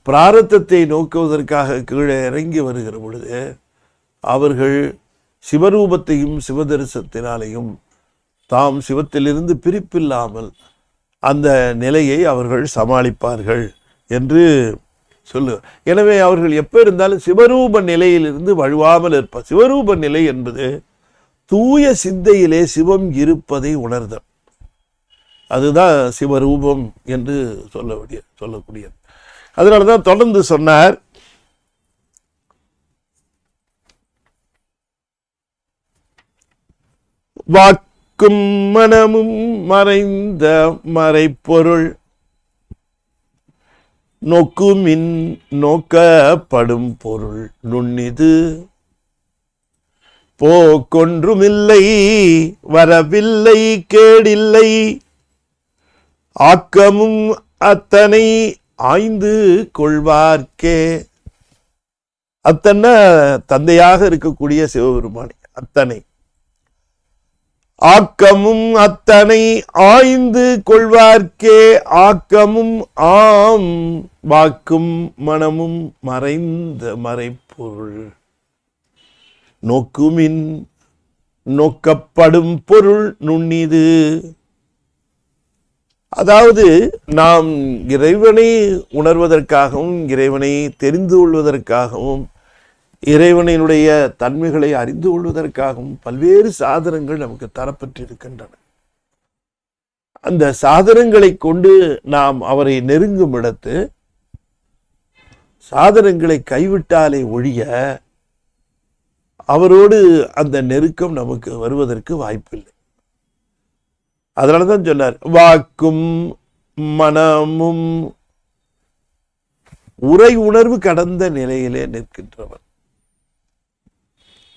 பிராரத்தத்தை நோக்குவதற்காக கீழே இறங்கி வருகிற பொழுது அவர்கள் சிவரூபத்தையும் சிவதரிசனத்தினாலையும் தாம் சிவத்திலிருந்து பிரிப்பில்லாமல் அந்த நிலையை அவர்கள் சமாளிப்பார்கள் என்று சொல்லு. எனவே அவர்கள் எப்போ இருந்தாலும் சிவரூப நிலையிலிருந்து வழுவாமல் இருப்பார். சிவரூப நிலை என்பது தூய சிந்தையிலே சிவம் இருப்பதை உணர்தல். அதுதான் சிவரூபம் என்று சொல்லக்கூடியது. அதனால தான் தொடர்ந்து சொன்னார், வாக்கும் மனமும் மறைந்த மறைப்பொருள் நோக்குமின் நோக்கப்படும் பொருள் நுண்ணிது போக்கொன்றுமில்லை வரவில்லை கேடில்லை ஆக்கமும் அத்தனை ஆய்ந்து கொள்வார்க்கே. அத்தனை தந்தையாக இருக்கக்கூடிய சிவபெருமானே, அத்தனை ஆக்கமும் அத்தனை ஆய்ந்து கொள்வார்க்கே ஆக்கமும் ஆம் வாக்கும் மனமும் மறைந்த மறைப்பொருள் நோக்குமின் நோக்கப்படும் பொருள் நுண்ணிது. அதாவது நாம் இறைவனை உணர்வதற்காகவும் இறைவனை தெரிந்து கொள்வதற்காகவும் இறைவனுடைய தன்மைகளை அறிந்து கொள்வதற்காகவும் பல்வேறு சாதனங்கள் நமக்கு தரப்பட்டிருக்கின்றன. அந்த சாதனங்களை கொண்டு நாம் அவரை நெருங்கும் இடத்து சாதனங்களை கைவிட்டாலே ஒழிய அவரோடு அந்த நெருக்கம் நமக்கு வருவதற்கு வாய்ப்பில்லை. அதனாலதான் சொன்னார், வாக்கும் மனமும் உரை உணர்வு கடந்த நிலையிலே நிற்கின்றவர்.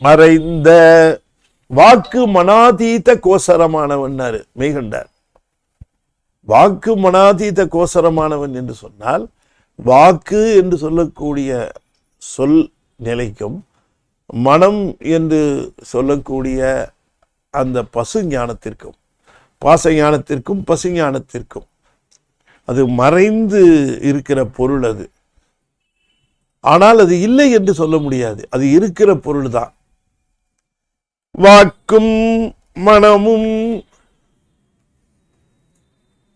மறைந்த வாக்கு மனாதீத கோசரமானவன் மெய்கண்டார். வாக்கு மனாதீத கோசரமானவன் என்று சொன்னால், வாக்கு என்று சொல்லக்கூடிய சொல் நிலைக்கும் மனம் என்று சொல்லக்கூடிய அந்த பசு ஞானத்திற்கும் பாச ஞானத்திற்கும் பசு ஞானத்திற்கும் அது மறைந்து இருக்கிற பொருள். அது ஆனால் அது இல்லை என்று சொல்ல முடியாது, அது இருக்கிற பொருள் தான். வாக்கும் மனமும்,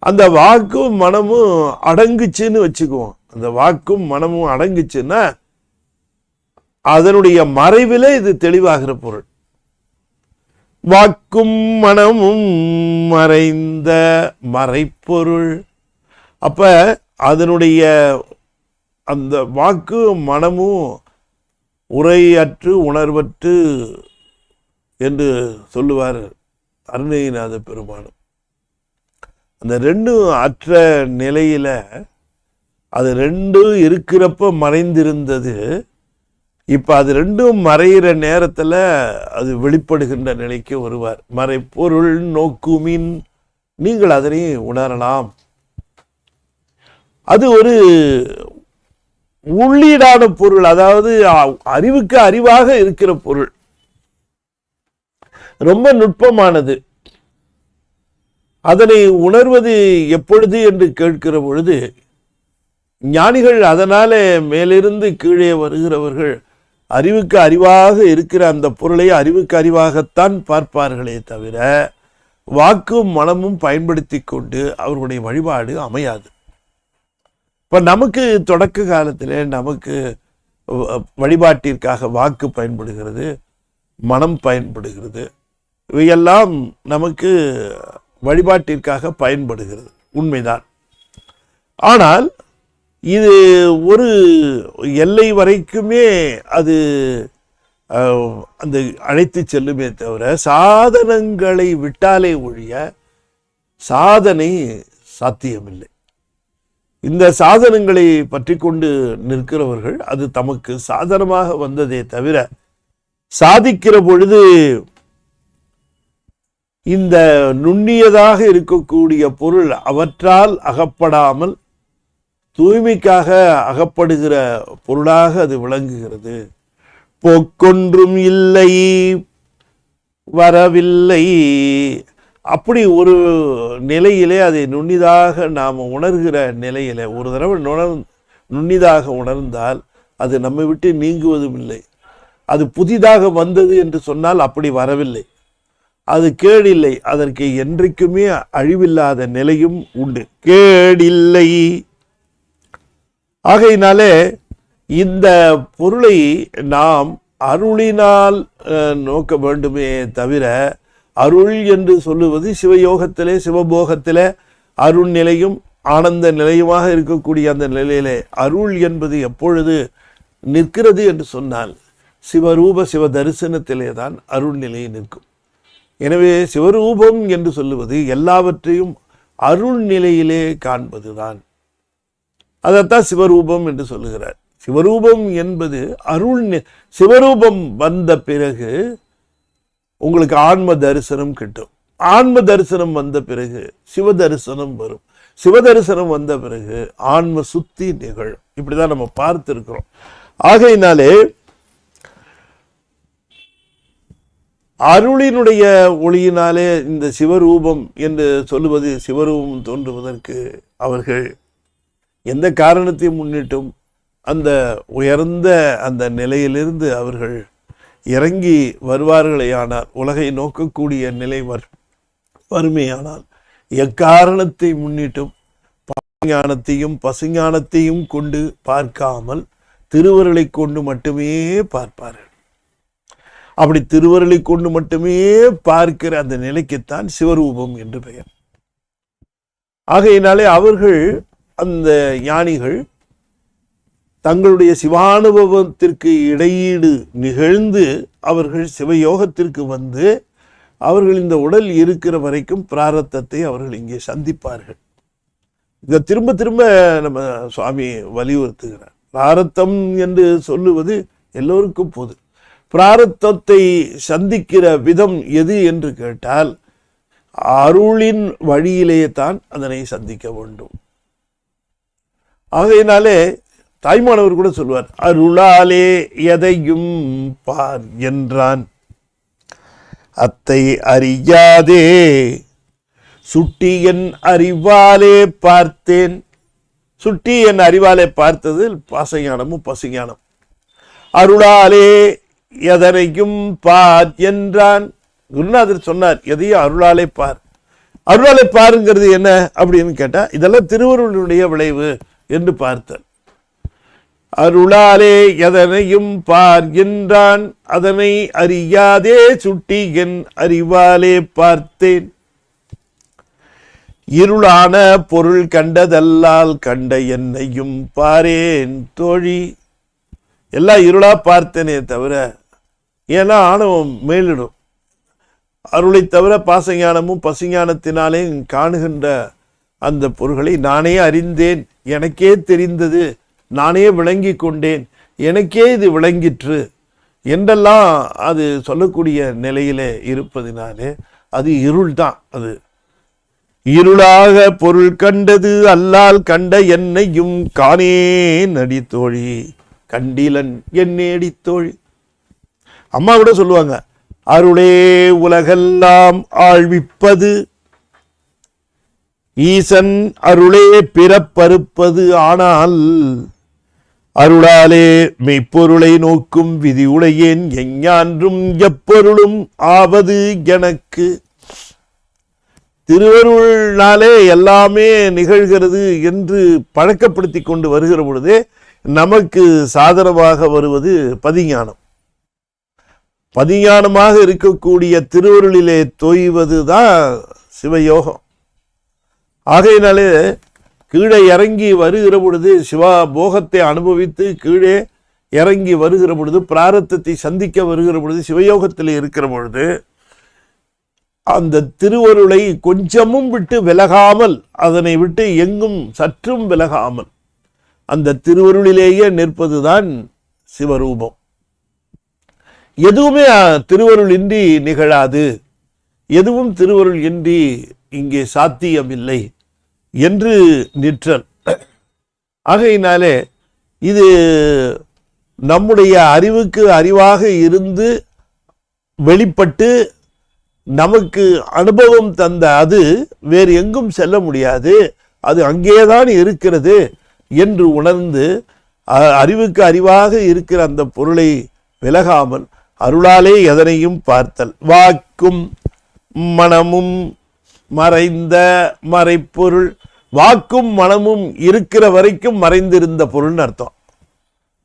அந்த வாக்கும் மனமும் அடங்குச்சுன்னு வச்சுக்குவோம். அந்த வாக்கும் மனமும் அடங்குச்சுன்னா அதனுடைய மறைவில இது தெளிவாகிற பொருள். வாக்கும் மனமும் மறைந்த மறைப்பொருள். அப்ப அதனுடைய அந்த வாக்கு மனமும் உரையற்று உணர்வற்று என்று சொல்லுவார் அருணகிரிநாத பெருமானும். அந்த ரெண்டும் அற்ற நிலையில அது ரெண்டும் இருக்கிறப்ப மறைந்திருந்தது. இப்ப அது ரெண்டும் மறைகிற நேரத்துல அது வெளிப்படுகின்ற நிலைக்கு வருவார். மறைப்பொருள் நோக்குமின் நீங்கள் அதனை உணரலாம். அது ஒரு உள்ளீடான பொருள், அதாவது அறிவுக்கு அறிவாக இருக்கிற பொருள், ரொம்ப நுட்பமானது. அதனை உணர்வது எப்பொழுது என்று கேட்கிற பொழுது ஞானிகள், அதனால மேலிருந்து கீழே வருகிறவர்கள் அறிவுக்கு அறிவாக இருக்கிற அந்த பொருளை அறிவுக்கு அறிவாகத்தான் பார்ப்பார்களே தவிர வாக்கும் மனமும் பயன்படுத்தி கொண்டு அவர்களுடைய வழிபாடு அமையாது. இப்ப நமக்கு தொடக்க காலத்தில் நமக்கு வழிபாட்டிற்காக வாக்கு பயன்படுகிறது, மனம் பயன்படுகிறது, இவையெல்லாம் நமக்கு வழிபாட்டிற்காக பயன்படுகிறது, உண்மைதான். ஆனால் இது ஒரு எல்லை வரைக்குமே அது அந்த அழைத்து செல்லுமே தவிர சாதனங்களை விட்டாலே ஒழிய சாதனை சாத்தியமில்லை. இந்த சாதனங்களை பற்றி கொண்டு நிற்கிறவர்கள் அது தமக்கு சாதனமாக வந்ததே தவிர சாதிக்கிற பொழுது இந்த நுண்ணியதாக இருக்கக்கூடிய பொருள் அவற்றால் அகப்படாமல் தூய்மைக்காக அகப்படுகிற பொருளாக அது விளங்குகிறது. போக்கொன்றும் இல்லை வரவில்லை, அப்படி ஒரு நிலையிலே அதை நுண்ணிதாக நாம் உணர்கிற நிலையில ஒரு தடவை நுண்ணிதாக உணர்ந்தால் அது நம்மை விட்டு நீங்குவதும் இல்லை. அது புதிதாக வந்தது என்று சொன்னால் அப்படி வரவில்லை, அது கேடில்லை, அதற்கு என்றைக்குமே அழிவில்லாத நிலையும் உண்டு, கேடில்லை. ஆகையினாலே இந்த பொருளை நாம் அருளினால் நோக்க வேண்டுமே தவிர, அருள் என்று சொல்லுவது சிவயோகத்திலே சிவபோகத்திலே அருள் நிலையும் ஆனந்த நிலையுமாக இருக்கக்கூடிய அந்த நிலையிலே அருள் என்பது எப்பொழுது நிற்கிறது என்று சொன்னால் சிவரூப சிவ தரிசனத்திலே தான் அருள் நிலை நிற்கும். எனவே சிவரூபம் என்று சொல்லுவது எல்லாவற்றையும் அருள் நிலையிலே காண்பதுதான். அதைத்தான் சிவரூபம் என்று சொல்லுகிறார். சிவரூபம் என்பது அருள். சிவரூபம் வந்த பிறகு உங்களுக்கு ஆன்ம தரிசனம் கிட்டும். ஆன்ம தரிசனம் வந்த பிறகு சிவ தரிசனம் வரும். சிவ தரிசனம் வந்த பிறகு ஆன்ம சுத்தி நிகழும். இப்படிதான் நம்ம பார்த்திருக்கிறோம். ஆகையினாலே அருளினுடைய ஒளியினாலே இந்த சிவரூபம் என்று சொல்லுவது, சிவரூபம் தோன்றுவதற்கு அவர்கள் எந்த காரணத்தை முன்னிட்டும் அந்த உயர்ந்த அந்த நிலையிலிருந்து அவர்கள் இறங்கி வருவார்களேயானால், உலகை நோக்கக்கூடிய நிலை வறுமையானால், எக்காரணத்தை முன்னிட்டும் ஞானத்தையும் பசுஞானத்தையும் கொண்டு பார்க்காமல் திருவருளை கொண்டு மட்டுமே பார்ப்பார்கள். அப்படி திருவருளை கொண்டு மட்டுமே பார்க்கிற அந்த நிலைக்குத்தான் சிவரூபம் என்று பெயர். ஆகையினாலே அவர்கள் அந்த ஞானிகள் தங்களுடைய சிவானுபவத்திற்கு இடையீடு நிகழ்ந்து அவர்கள் சிவயோகத்திற்கு வந்து அவர்கள் இந்த உடல் இருக்கிற வரைக்கும் பிராரத்தத்தை அவர்கள் இங்கே சந்திப்பார்கள். இதை திரும்ப திரும்ப நம்ம சுவாமி வலியுறுத்துகிறார். பிராரத்தம் என்று சொல்லுவது எல்லோருக்கும் பொது. பிராரத்தத்தை சந்திக்கிற விதம் எது என்று கேட்டால் அருளின் வழியிலே தான் அதனை சந்திக்க வேண்டும். ஆகையினாலே தாய்மானவர் கூட சொல்வார், அருளாலே எதையும் பார் என்றான் அத்தை அறியாதே சுட்டி என் அறிவாலே பார்த்தேன். சுட்டி என் அறிவாலே பார்த்தது பாசஞானமும் பசுஞானம். அருளாலே எதனையும் பார் என்றான். குருநாதர் சொன்னார், எதையும் அருளாலே பார். அருளாலே பாருங்கிறது என்ன அப்படின்னு கேட்டா, இதெல்லாம் திருவருளுடைய விளைவு என்று பார்த்தார். அருளாலே எதனையும் பார் என்றான் அதனை அறியாதே சுட்டி என் அறிவாலே பார்த்தேன். இருளான பொருள் கண்டதல்லால் கண்ட என்னையும் பாரேன் தோழி. எல்லாம் இருளா பார்த்தேனே தவிர, ஏன்னா ஆணவம் மேலிடும். அருளை தவிர பாசஞானமும் பசுஞானத்தினாலே காணுகின்ற அந்த பொருள்களை நானே அறிந்தேன், எனக்கே தெரிந்தது, நானே விளங்கி கொண்டேன், எனக்கே இது விளங்கிற்று என்றெல்லாம் அது சொல்லக்கூடிய நிலையிலே இருப்பதினாலே அது இருள் தான். அது இருளாக பொருள் கண்டது அல்லால் கண்ட என்னையும் காணேன் அடித்தோழி கண்டிலன் என்னே அடித்தோழி. அம்மா கூட சொல்லுவாங்க, அருளே உலகெல்லாம் ஆழ்விப்பது ஈசன் அருளே பிறப்பறுப்பது ஆனால் அருளாலே மெய்ப்பொருளை நோக்கும் விதி உடையேன் எஞ்ஞான்றும் எப்பொருளும் ஆவது எனக்கு. திருவருளாலே எல்லாமே நிகழ்கிறது என்று பழக்கப்படுத்தி கொண்டு வருகிற பொழுதே நமக்கு சாதனமாக வருவது பதிஞானம். பதிஞானமாக இருக்கக்கூடிய திருவருளிலே தோய்வதுதான் சிவயோகம். ஆகையினாலே கீழே இறங்கி வருகிற பொழுது சிவா போகத்தை அனுபவித்து கீழே இறங்கி வருகிற பொழுது பிராரத்தத்தை சந்திக்க வருகிற பொழுது சிவயோகத்தில் இருக்கிற பொழுது அந்த திருவருளை கொஞ்சமும் விட்டு விலகாமல், அதனை விட்டு எங்கும் சற்றும் விலகாமல் அந்த திருவருளிலேயே நிற்பதுதான் சிவரூபம். எதுவுமே திருவருள் இன்றி நிகழாது, எதுவும் திருவருள் இன்றி இங்கே சாத்தியமில்லை என்று நிற்றல். ஆகையினாலே இது நம்முடைய அறிவுக்கு அறிவாக இருந்து வெளிப்பட்டு நமக்கு அனுபவம் தந்த அது வேறு எங்கும் செல்ல முடியாது, அது அங்கேதான் இருக்கிறது என்று உணர்ந்து அறிவுக்கு அறிவாக இருக்கிற அந்த பொருளை விலகாமல் அருளாலே எதனையும் பார்த்தல். வாக்கும் மனமும் மறைந்த மறைப்பொருள். வாக்கும் மனமும் இருக்கிற வரைக்கும் மறைந்திருந்த பொருள்னு அர்த்தம்.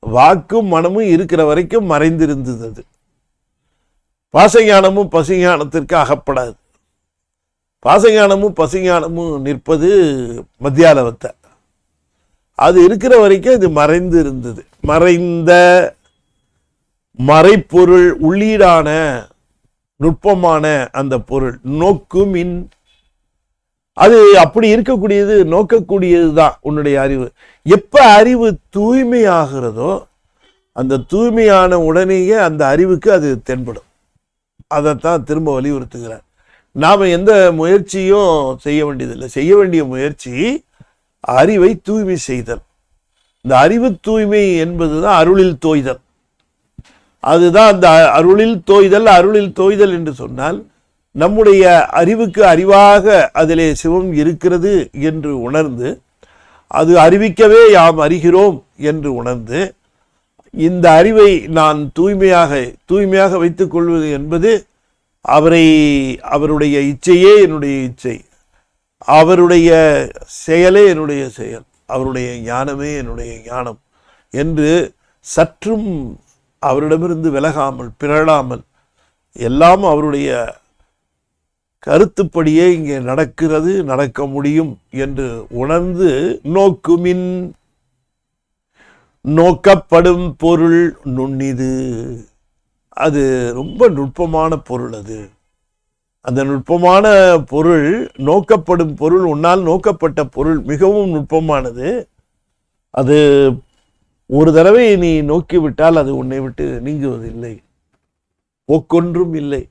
வாக்கும் மனமும் இருக்கிற வரைக்கும் மறைந்திருந்தது. பாசஞானமும் பசுஞானத்திற்கு அகப்படாது. பாசஞானமும் பசுஞானமும் நிற்பது மத்தியாலவத்தை. அது இருக்கிற வரைக்கும் இது மறைந்து இருந்தது. மறைந்த மறைப்பொருள் உள்ளீடான நுட்பமான அந்த பொருள் நோக்குமின். அது அப்படி இருக்கக்கூடியது, நோக்கக்கூடியது தான் உன்னுடைய அறிவு. எப்ப அறிவு தூய்மையாகிறதோ அந்த தூய்மையான உடனேயே அந்த அறிவுக்கு அது தென்படும். அதைத்தான் திரும்ப வலியுறுத்துகிறார். நாம் எந்த முயற்சியும் செய்ய வேண்டியதில்லை. செய்ய வேண்டிய முயற்சி அறிவை தூய்மை செய்தல். இந்த அறிவு தூய்மை என்பதுதான் அருளில் தோய்தல். அதுதான் அந்த அருளில் தோய்தல். அருளில் தோய்தல் என்று சொன்னால் நம்முடைய அறிவுக்கு அறிவாக அதிலே சிவம் இருக்கிறது என்று உணர்ந்து, அது அறிவிக்கவே யாம் அறிகிறோம் என்று உணர்ந்து, இந்த அறிவை நான் தூய்மையாக வைத்துக் கொள்வது என்பது அவருடைய இச்சையே என்னுடைய இச்சை, அவருடைய செயலே என்னுடைய செயல், அவருடைய ஞானமே என்னுடைய ஞானம் என்று சற்றும் அவரிடமிருந்து விலகாமல் பிறழாமல் எல்லாம் அவருடைய கருத்துப்படியே இங்கே நடக்கிறது, நடக்க முடியும் என்று உணர்ந்து நோக்குமின் நோக்கப்படும் பொருள் நுண்ணிது. அது ரொம்ப நுட்பமான பொருள். அது அந்த நுட்பமான பொருள், நோக்கப்படும் பொருள், உன்னால் நோக்கப்பட்ட பொருள் மிகவும் நுட்பமானது. அது ஒரு தடவை நீ நோக்கிவிட்டால் அது உன்னை விட்டு நீங்குவதில்லை, போக்கொன்றும் இல்லை.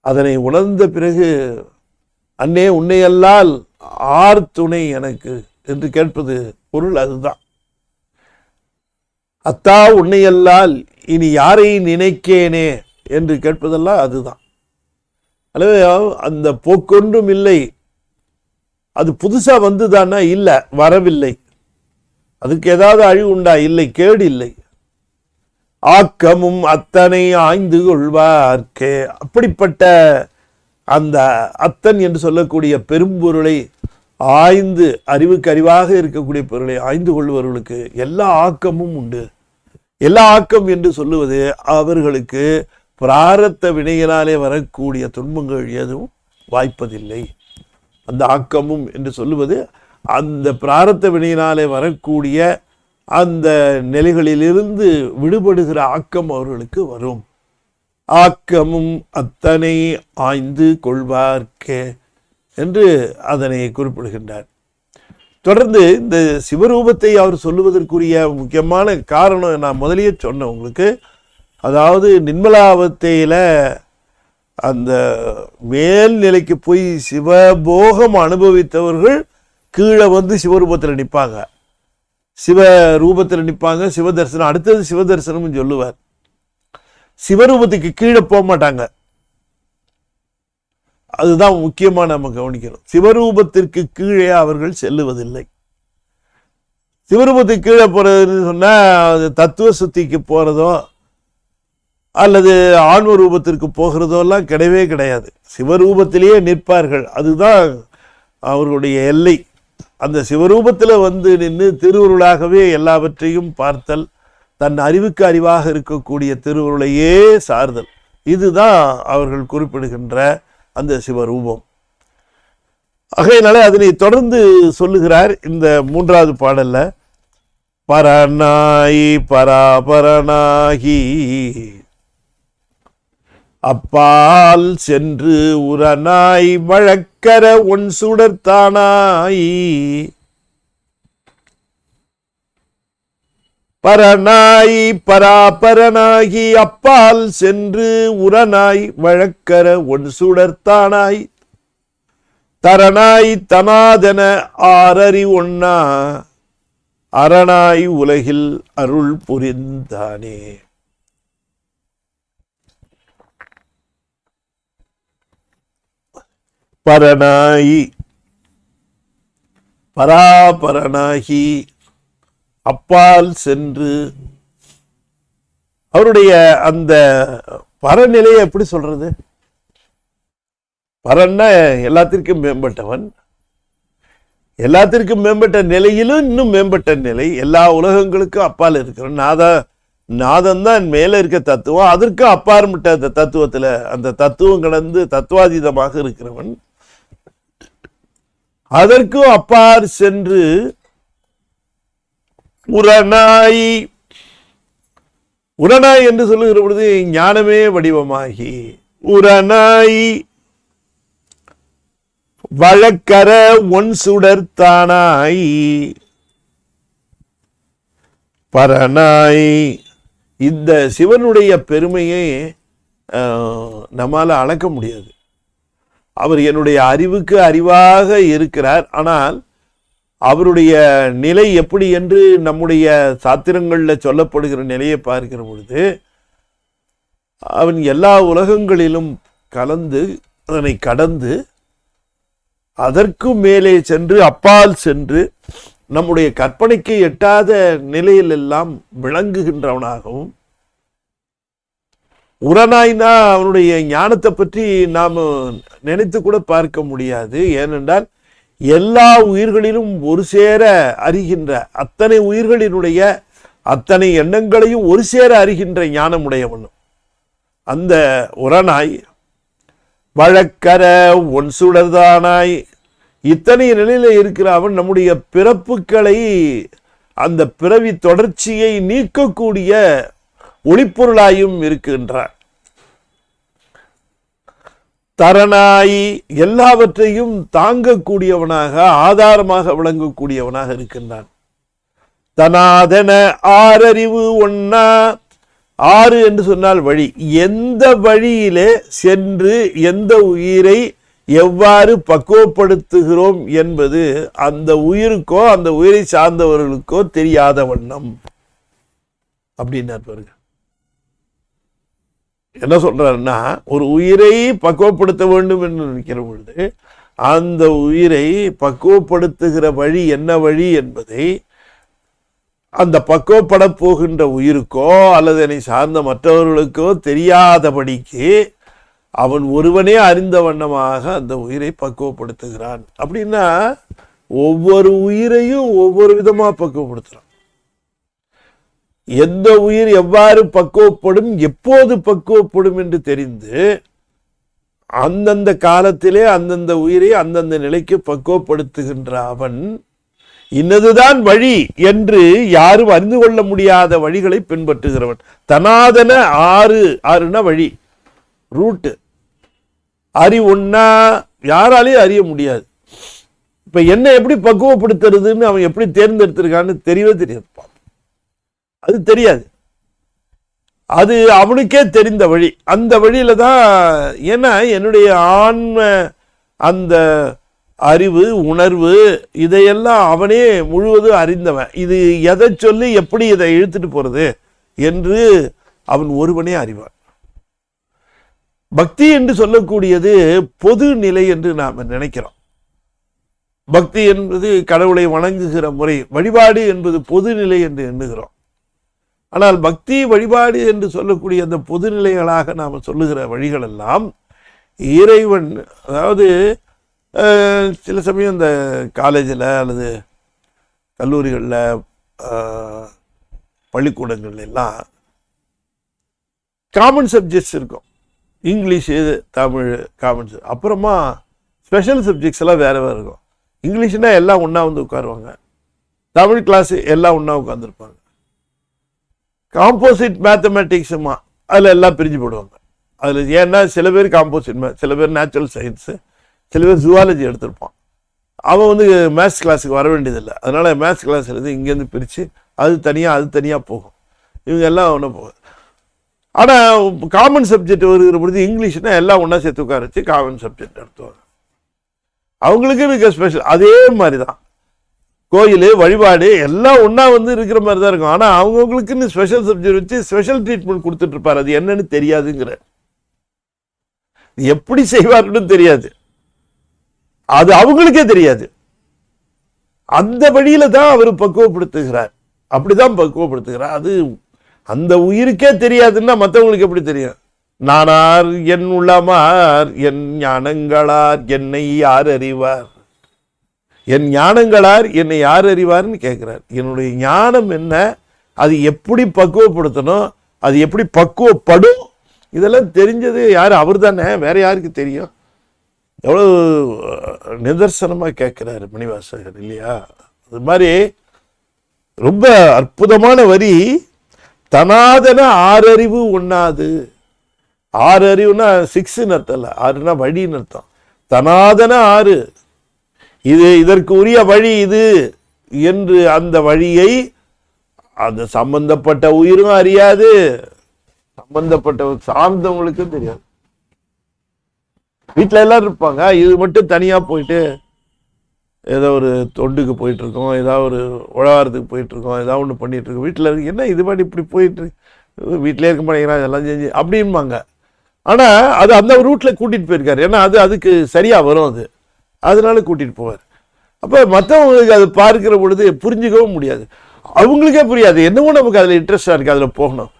அதனை உணர்ந்த பிறகு அன்னே உன்னையல்லால் ஆர் துணை எனக்கு என்று கேட்பது பொருள் அதுதான். அத்தா உன்னையல்லால் இனி யாரை நினைக்கேனே என்று கேட்பதெல்லாம் அதுதான். அல்லது அந்த போக்கொன்றும் இல்லை, அது புதுசா வந்துதானா? இல்லை, வரவில்லை. அதுக்கு ஏதாவது அழிவு உண்டா? இல்லை, கேடு இல்லை. ஆக்கமும் அத்தனை ஆய்ந்து கொள்வார்க்கே. அப்படிப்பட்ட அந்த அத்தன் என்று சொல்லக்கூடிய பெரும்பொருளை ஆய்ந்து, அறிவுக்கு அறிவாக இருக்கக்கூடிய பொருளை ஆய்ந்து கொள்பவர்களுக்கு எல்லா ஆக்கமும் உண்டு. எல்லா ஆக்கம் என்று சொல்லுவது அவர்களுக்கு பிராரத்த வினையினாலே வரக்கூடிய துன்பங்கள் எதுவும் வாய்ப்பதில்லை. அந்த ஆக்கமும் என்று சொல்லுவது அந்த பிராரத்த வினையினாலே வரக்கூடிய அந்த நிலைகளிலிருந்து விடுபடுகிற ஆக்கம் அவர்களுக்கு வரும். ஆக்கமும் அத்தனை ஆய்ந்து கொள்வார்க்கே என்று அதனை குறிப்பிடுகின்றார். தொடர்ந்து இந்த சிவரூபத்தை அவர் சொல்லுவதற்குரிய முக்கியமான காரணம் நான் முதலியே சொன்னேன் உங்களுக்கு. அதாவது நிர்மலாவத்தையில் அந்த மேல்நிலைக்கு போய் சிவபோகம் அனுபவித்தவர்கள் கீழே வந்து சிவரூபத்தில் நிற்பாங்க, சிவரூபத்தில் நிற்பாங்க. சிவதர்சனம், அடுத்தது சிவதர்சனம் சொல்லுவார். சிவரூபத்துக்கு கீழே போக மாட்டாங்க. அதுதான் முக்கியமாக நம்ம கவனிக்கணும். சிவரூபத்திற்கு கீழே அவர்கள் செல்லுவதில்லை. சிவரூபத்துக்கு கீழே போறதுன்னு சொன்னால் தத்துவ சுத்திக்கு போகிறதோ அல்லது ஆன்ம ரூபத்திற்கு போகிறதோ எல்லாம் கிடையவே கிடையாது. சிவரூபத்திலேயே நிற்பார்கள். அதுதான் அவர்களுடைய எல்லை. அந்த சிவரூபத்தில் வந்து நின்று திருவுருளாகவே எல்லாவற்றையும் பார்த்தல், தன் அறிவுக்கு அறிவாக இருக்கக்கூடிய திருவுருளையே சார்தல், இதுதான் அவர்கள் குறிப்பிடுகின்ற அந்த சிவரூபம். ஆகையினால அதனை தொடர்ந்து சொல்லுகிறார் இந்த 3வது பாடல்ல. பரநாய் பராபரனாகி அப்பால் சென்று உரனாய் வழக்கர ஒன் சுடர்த்தானாய். பரநாய் பராபரனாகி அப்பால் சென்று உரனாய் வழக்கர ஒன் சுடர்த்தானாய். தரனாய் தனாதன ஆரறி ஒன்னா அரணாய் உலகில் அருள் புரிந்தானே. பரனாயி பராபரனாகி அப்பால் சென்று, அவருடைய அந்த பரநிலையை எப்படி சொல்றது? பரன்னா எல்லாத்திற்கும் மேம்பட்டவன், எல்லாத்திற்கும் மேம்பட்ட நிலையிலும் இன்னும் மேம்பட்ட நிலை, எல்லா உலகங்களுக்கும் அப்பால் இருக்கிறவன். நாதம் தான் மேல இருக்க தத்துவம், அதற்கு அப்பாற்பட்ட அந்த தத்துவத்துல அந்த தத்துவம் கடந்து தத்துவாதீதமாக இருக்கிறவன். அதற்கும் அப்பார் சென்று உரனாய், உரனாய் என்று சொல்லுகிற பொழுது ஞானமே வடிவமாகி, உரனாய் வழக்கர ஒன் சுடர்த்தானாய். பரனாய், இந்த சிவனுடைய பெருமையை நம்மால அளக்க முடியாது. அவர் என்னுடைய அறிவுக்கு அறிவாக இருக்கிறார். ஆனால் அவருடைய நிலை எப்படி என்று நம்முடைய சாத்திரங்களில் சொல்லப்படுகிற நிலையை பார்க்கிற பொழுது, அவன் எல்லா உலகங்களிலும் கலந்து அதனை கடந்து அதற்கு மேலே சென்று அப்பால் சென்று நம்முடைய கற்பனைக்கு எட்டாத நிலையிலெல்லாம் விளங்குகின்றவனாகவும், உரனாய்னா அவனுடைய ஞானத்தை பற்றி நாம் நினைத்து கூட பார்க்க முடியாது. ஏனென்றால் எல்லா உயிர்களிலும் ஒரு சேர அறிகின்ற, அத்தனை உயிர்களினுடைய அத்தனை எண்ணங்களையும் ஒரு சேர அறிகின்ற ஞானமுடையவன் அந்த உரனாய். வழக்கர ஒன் சுடர்தானாய், இத்தனை நிலையில இருக்கிற அவன் நம்முடைய பிறப்புகளை, அந்த பிறவி தொடர்ச்சியை நீக்கக்கூடிய ஒளிப்பொருளாயும் இருக்கின்றான். தரனாய், எல்லாவற்றையும் தாங்கக்கூடியவனாக, ஆதாரமாக விளங்கக்கூடியவனாக இருக்கின்றான். தனாதன ஆறறிவு ஒன்னா, ஆறு என்று சொன்னால் வழி. எந்த வழியிலே சென்று எந்த உயிரை எவ்வாறு பக்குவப்படுத்துகிறோம் என்பது அந்த உயிருக்கோ அந்த உயிரை சார்ந்தவர்களுக்கோ தெரியாத வண்ணம் அப்படின்னு என்ன சொல்றாருன்னா, ஒரு உயிரை பக்குவப்படுத்த வேண்டும் என்று நினைக்கிற பொழுது அந்த உயிரை பக்குவப்படுத்துகிற வழி என்ன வழி என்பதை அந்த பக்குவப்பட போகின்ற உயிருக்கோ அல்லது என்னை சார்ந்த மற்றவர்களுக்கோ தெரியாதபடிக்கு அவன் ஒருவனே அறிந்த வண்ணமாக அந்த உயிரை பக்குவப்படுத்துகிறான். அப்படின்னா ஒவ்வொரு உயிரையும் ஒவ்வொரு விதமா பக்குவப்படுத்துறான். எந்த உயிர் எவ்வாறு பக்குவப்படும், எப்போது பக்குவப்படும் என்று தெரிந்து அந்தந்த காலத்திலே அந்தந்த உயிரை அந்தந்த நிலைக்கு பக்குவப்படுத்துகின்ற அவன் இன்னதுதான் வழி என்று யாரும் அறிந்து கொள்ள முடியாத வழிகளை பின்பற்றுகிறவன். தனாதன ஆறுனா வழி, ரூட்டு. அறிவுன்னா யாராலையும் அறிய முடியாது. இப்ப என்ன எப்படி பக்குவப்படுத்துறதுன்னு அவன் எப்படி தேர்ந்தெடுத்திருக்கான்னு தெரியவே தெரியாது. அது தெரியாது. அது அவனுக்கே தெரிந்த வழி. அந்த வழியில தான், ஏன்னா என்னுடைய ஆன்ம அந்த அறிவு உணர்வு இதையெல்லாம் அவனே முழுவதும் அறிந்தவன். இது எதை சொல்லி எப்படி இதை இழுத்துட்டு போறது என்று அவன் ஒருவனே அறிவான். பக்தி என்று சொல்லக்கூடியது பொது நிலை என்று நாம் நினைக்கிறோம். பக்தி என்பது கடவுளை வணங்குகிற முறை, வழிபாடு என்பது பொதுநிலை என்று எண்ணுகிறோம். ஆனால் பக்தி வழிபாடு என்று சொல்லக்கூடிய அந்த பொதுநிலைகளாக நாம் சொல்லுகிற வழிகள் எல்லாம் இறைவன், அதாவது சில சமயம் இந்த காலேஜில் அல்லது கல்லூரிகளில் பள்ளிக்கூடங்கள்ல எல்லாம் காமன் சப்ஜெக்ட்ஸ் இருக்கும். English, Tamil common. அப்புறமா ஸ்பெஷல் சப்ஜெக்ட்ஸ் எல்லாம் வேறு வேறு இருக்கும். இங்கிலீஷ்னா எல்லாம் ஒன்றா வந்து உட்காருவாங்க, தமிழ் கிளாஸு எல்லாம் ஒன்றா உட்காந்துருப்பாங்க. காம்போசிட் மேத்தமேட்டிக்ஸுமா அதில் எல்லாம் பிரிஞ்சு போடுவாங்க. அதில் ஏன்னா சில பேர் காம்போசிட் சில பேர் நேச்சுரல் சயின்ஸு, சில பேர் ஜுவாலஜி எடுத்திருப்பான். அவன் வந்து மேத்ஸ் கிளாஸுக்கு வர வேண்டியதில்லை. அதனால் மேத்ஸ் கிளாஸ் இருந்து இங்கேருந்து பிரித்து அது தனியாக போகும். இவங்க எல்லாம் ஒன்றா போகும். ஆனால் காமன் சப்ஜெக்ட் வருகிற பொழுது இங்கிலீஷ்னா எல்லாம் ஒன்றா சேர்த்து உட்கார வச்சு காமன் சப்ஜெக்ட் நடத்துவாங்க. அவங்களுக்கு இருக்க ஸ்பெஷல் அதே மாதிரி தான். கோயில் வழிபாடு எல்லாம் ஒன்றா வந்து இருக்கிற மாதிரி தான் இருக்கும். ஆனால் அவங்கவுங்களுக்குன்னு ஸ்பெஷல் சப்ஜெக்ட் வச்சு ஸ்பெஷல் ட்ரீட்மெண்ட் கொடுத்துட்டு இருப்பார். அது என்னன்னு தெரியாதுங்கிற, எப்படி செய்வார்னு தெரியாது, அது அவங்களுக்கே தெரியாது. அந்த வழியில தான் அவர் பக்குவப்படுத்துகிறார். அப்படிதான் பக்குவப்படுத்துகிறார். அது அந்த உயிருக்கே தெரியாதுன்னா மற்றவங்களுக்கு எப்படி தெரியும்? நானார் என் உள்ளமார் என் ஞானங்களார் என்னை யார் அறிவார், என் ஞானங்களார் என்னை யார் அறிவார்னு கேட்கிறார். என்னுடைய ஞானம் என்ன, அது எப்படி பக்குவப்படுத்தணும், அது எப்படி பக்குவப்படும், இதெல்லாம் தெரிஞ்சது யார்? அவர் தானே, வேற யாருக்கு தெரியும்? எவ்வளவு நிதர்சனமா கேட்கிறாரு மணிவாசகர் இல்லையா? அது மாதிரி ரொம்ப அற்புதமான வரி. தனாதன ஆறறிவு ஒண்ணாது. ஆறு அறிவுனா 6ன்னு அர்த்தம் இல்லை, 6னா வழின்னு அர்த்தம். தனாதன ஆறு, இது இதற்கு உரிய வழி இது என்று அந்த வழியை அந்த சம்பந்தப்பட்ட உயிரும் அறியாது, சம்பந்தப்பட்ட சார்ந்தவங்களுக்கும் தெரியாது. வீட்டில் எல்லாரும் இருப்பாங்க, இது மட்டும் தனியாக போயிட்டு ஏதோ ஒரு தொண்டுக்கு போயிட்டு இருக்கோம், ஏதாவது ஒரு உழவாரத்துக்கு போயிட்டு இருக்கோம், ஏதாவது ஒன்று பண்ணிட்டு இருக்கோம். வீட்டில் இருக்கு என்ன இது மாதிரி இப்படி போயிட்டு வீட்டிலே இருக்க மாட்டேங்கிறான், இதெல்லாம் செஞ்சு அப்படின்பாங்க. ஆனால் அது அந்த ரூட்டில் கூட்டிகிட்டு போயிருக்காரு. ஏன்னா அது அதுக்கு சரியாக வரும், அது அதனால கூட்டிகிட்டு போவார். அப்போ மற்றவங்களுக்கு அது பார்க்கிற பொழுது புரிஞ்சிக்கவும் முடியாது, அவங்களுக்கே புரியாது. என்னவோ நமக்கு அதில் இன்ட்ரெஸ்டாக இருக்குது, அதில் போகணும்.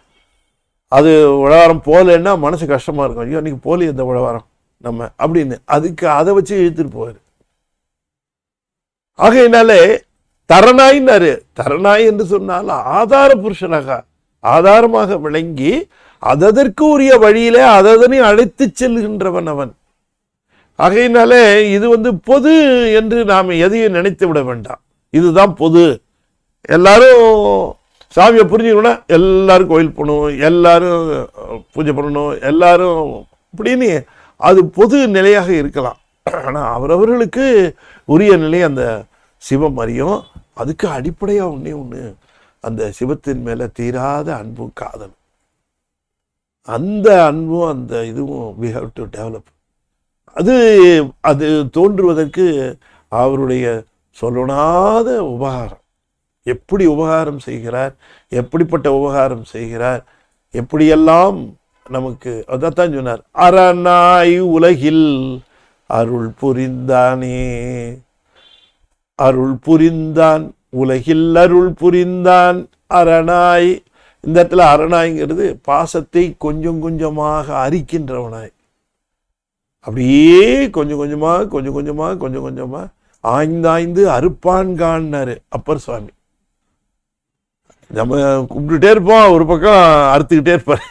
அது உழவாரம் போகலன்னா மனசு கஷ்டமாக இருக்கும். ஐயோ அன்றைக்கி போகல இந்த உழவாரம் நம்ம அப்படின்னு, அதுக்கு அதை வச்சு இழுத்துட்டு போவார். ஆகையினாலே தரனாயின்னாரு. தரனாய் என்று சொன்னால் ஆதார புருஷனாக, ஆதாரமாக விளங்கி அதற்கு உரிய வழியிலே அதனை அழைத்து செல்கின்றவன் அவன். ஆகையினாலே இது பொது என்று நாம் எதையும் நினைத்து விட வேண்டாம். இதுதான் பொது, எல்லாரும் சாமியை புரிஞ்சுக்கணும்னா எல்லாரும் கோயில் போகணும், எல்லாரும் பூஜை பண்ணணும், எல்லாரும் அப்படின்னு அது பொது நிலையாக இருக்கலாம். ஆனால் அவரவர்களுக்கு உரிய நிலை அந்த சிவம் அறியும். அதுக்கு அடிப்படையாக ஒன்று அந்த சிவத்தின் மேலே தீராத அன்பும் காதல். அந்த அன்பும் அந்த இதுவும் we have to develop. அது தோன்றுவதற்கு அவருடைய சொல்லனாத உபகாரம். எப்படி உபகாரம் செய்கிறார், எப்படிப்பட்ட உபகாரம் செய்கிறார், எப்படியெல்லாம் நமக்கு அதைத்தான் சொன்னார். அரணாய் உலகில் அருள் புரிந்தானே, அருள் புரிந்தான் உலகில் அருள் புரிந்தான் அரணாய். இந்த இடத்துல அரணாய்ங்கிறது பாசத்தை கொஞ்சம் கொஞ்சமாக அரிக்கின்றவனாய், அப்படியே கொஞ்சம் கொஞ்சமாக ஆய்ந்தாய்ந்து அறுப்பான்கான்னாரு அப்பர் சுவாமி. நம்ம கும்பிட்டுட்டே இருப்போம், ஒரு பக்கம் அறுத்துக்கிட்டே இருப்பார்,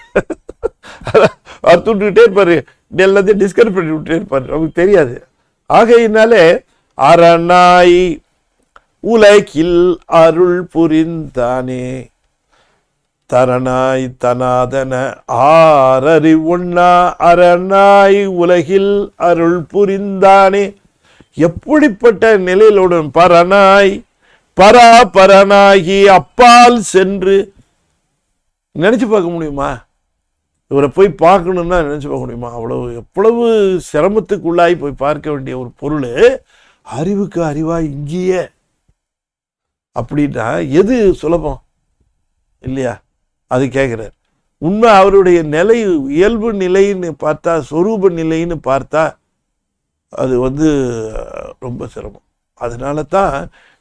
அறுத்து விட்டுக்கிட்டே இருப்பாரு, எல்லாத்தையும் டிஸ்கஸ் பண்ணி விட்டுட்டே இருப்பாரு, நமக்கு தெரியாது. ஆகையினாலே அரணாய் உலகில் அருள் புரிந்தானே, தரணாய் தனாதன ஆரறி ஒண்ணா அரணாய் உலகில் அருள் புரிந்தானே. எப்படிப்பட்ட நிலையிலோடு பரனாய் பராபரனாகி அப்பால் சென்று நினைச்சு பார்க்க முடியுமா? இவரை போய் பார்க்கணும்னா நினைச்சு பார்க்க முடியுமா? எவ்வளவு சிரமத்துக்குள்ளாய் போய் பார்க்க வேண்டிய ஒரு பொருள் அறிவுக்கு அறிவா இங்கேயே அப்படின்னா எது சுலபம் இல்லையா? அது கேட்குறார். உண்மை அவருடைய நிலை இயல்பு நிலைன்னு பார்த்தா, சொரூப நிலைன்னு பார்த்தா அது ரொம்ப சிரமம். அதனால தான்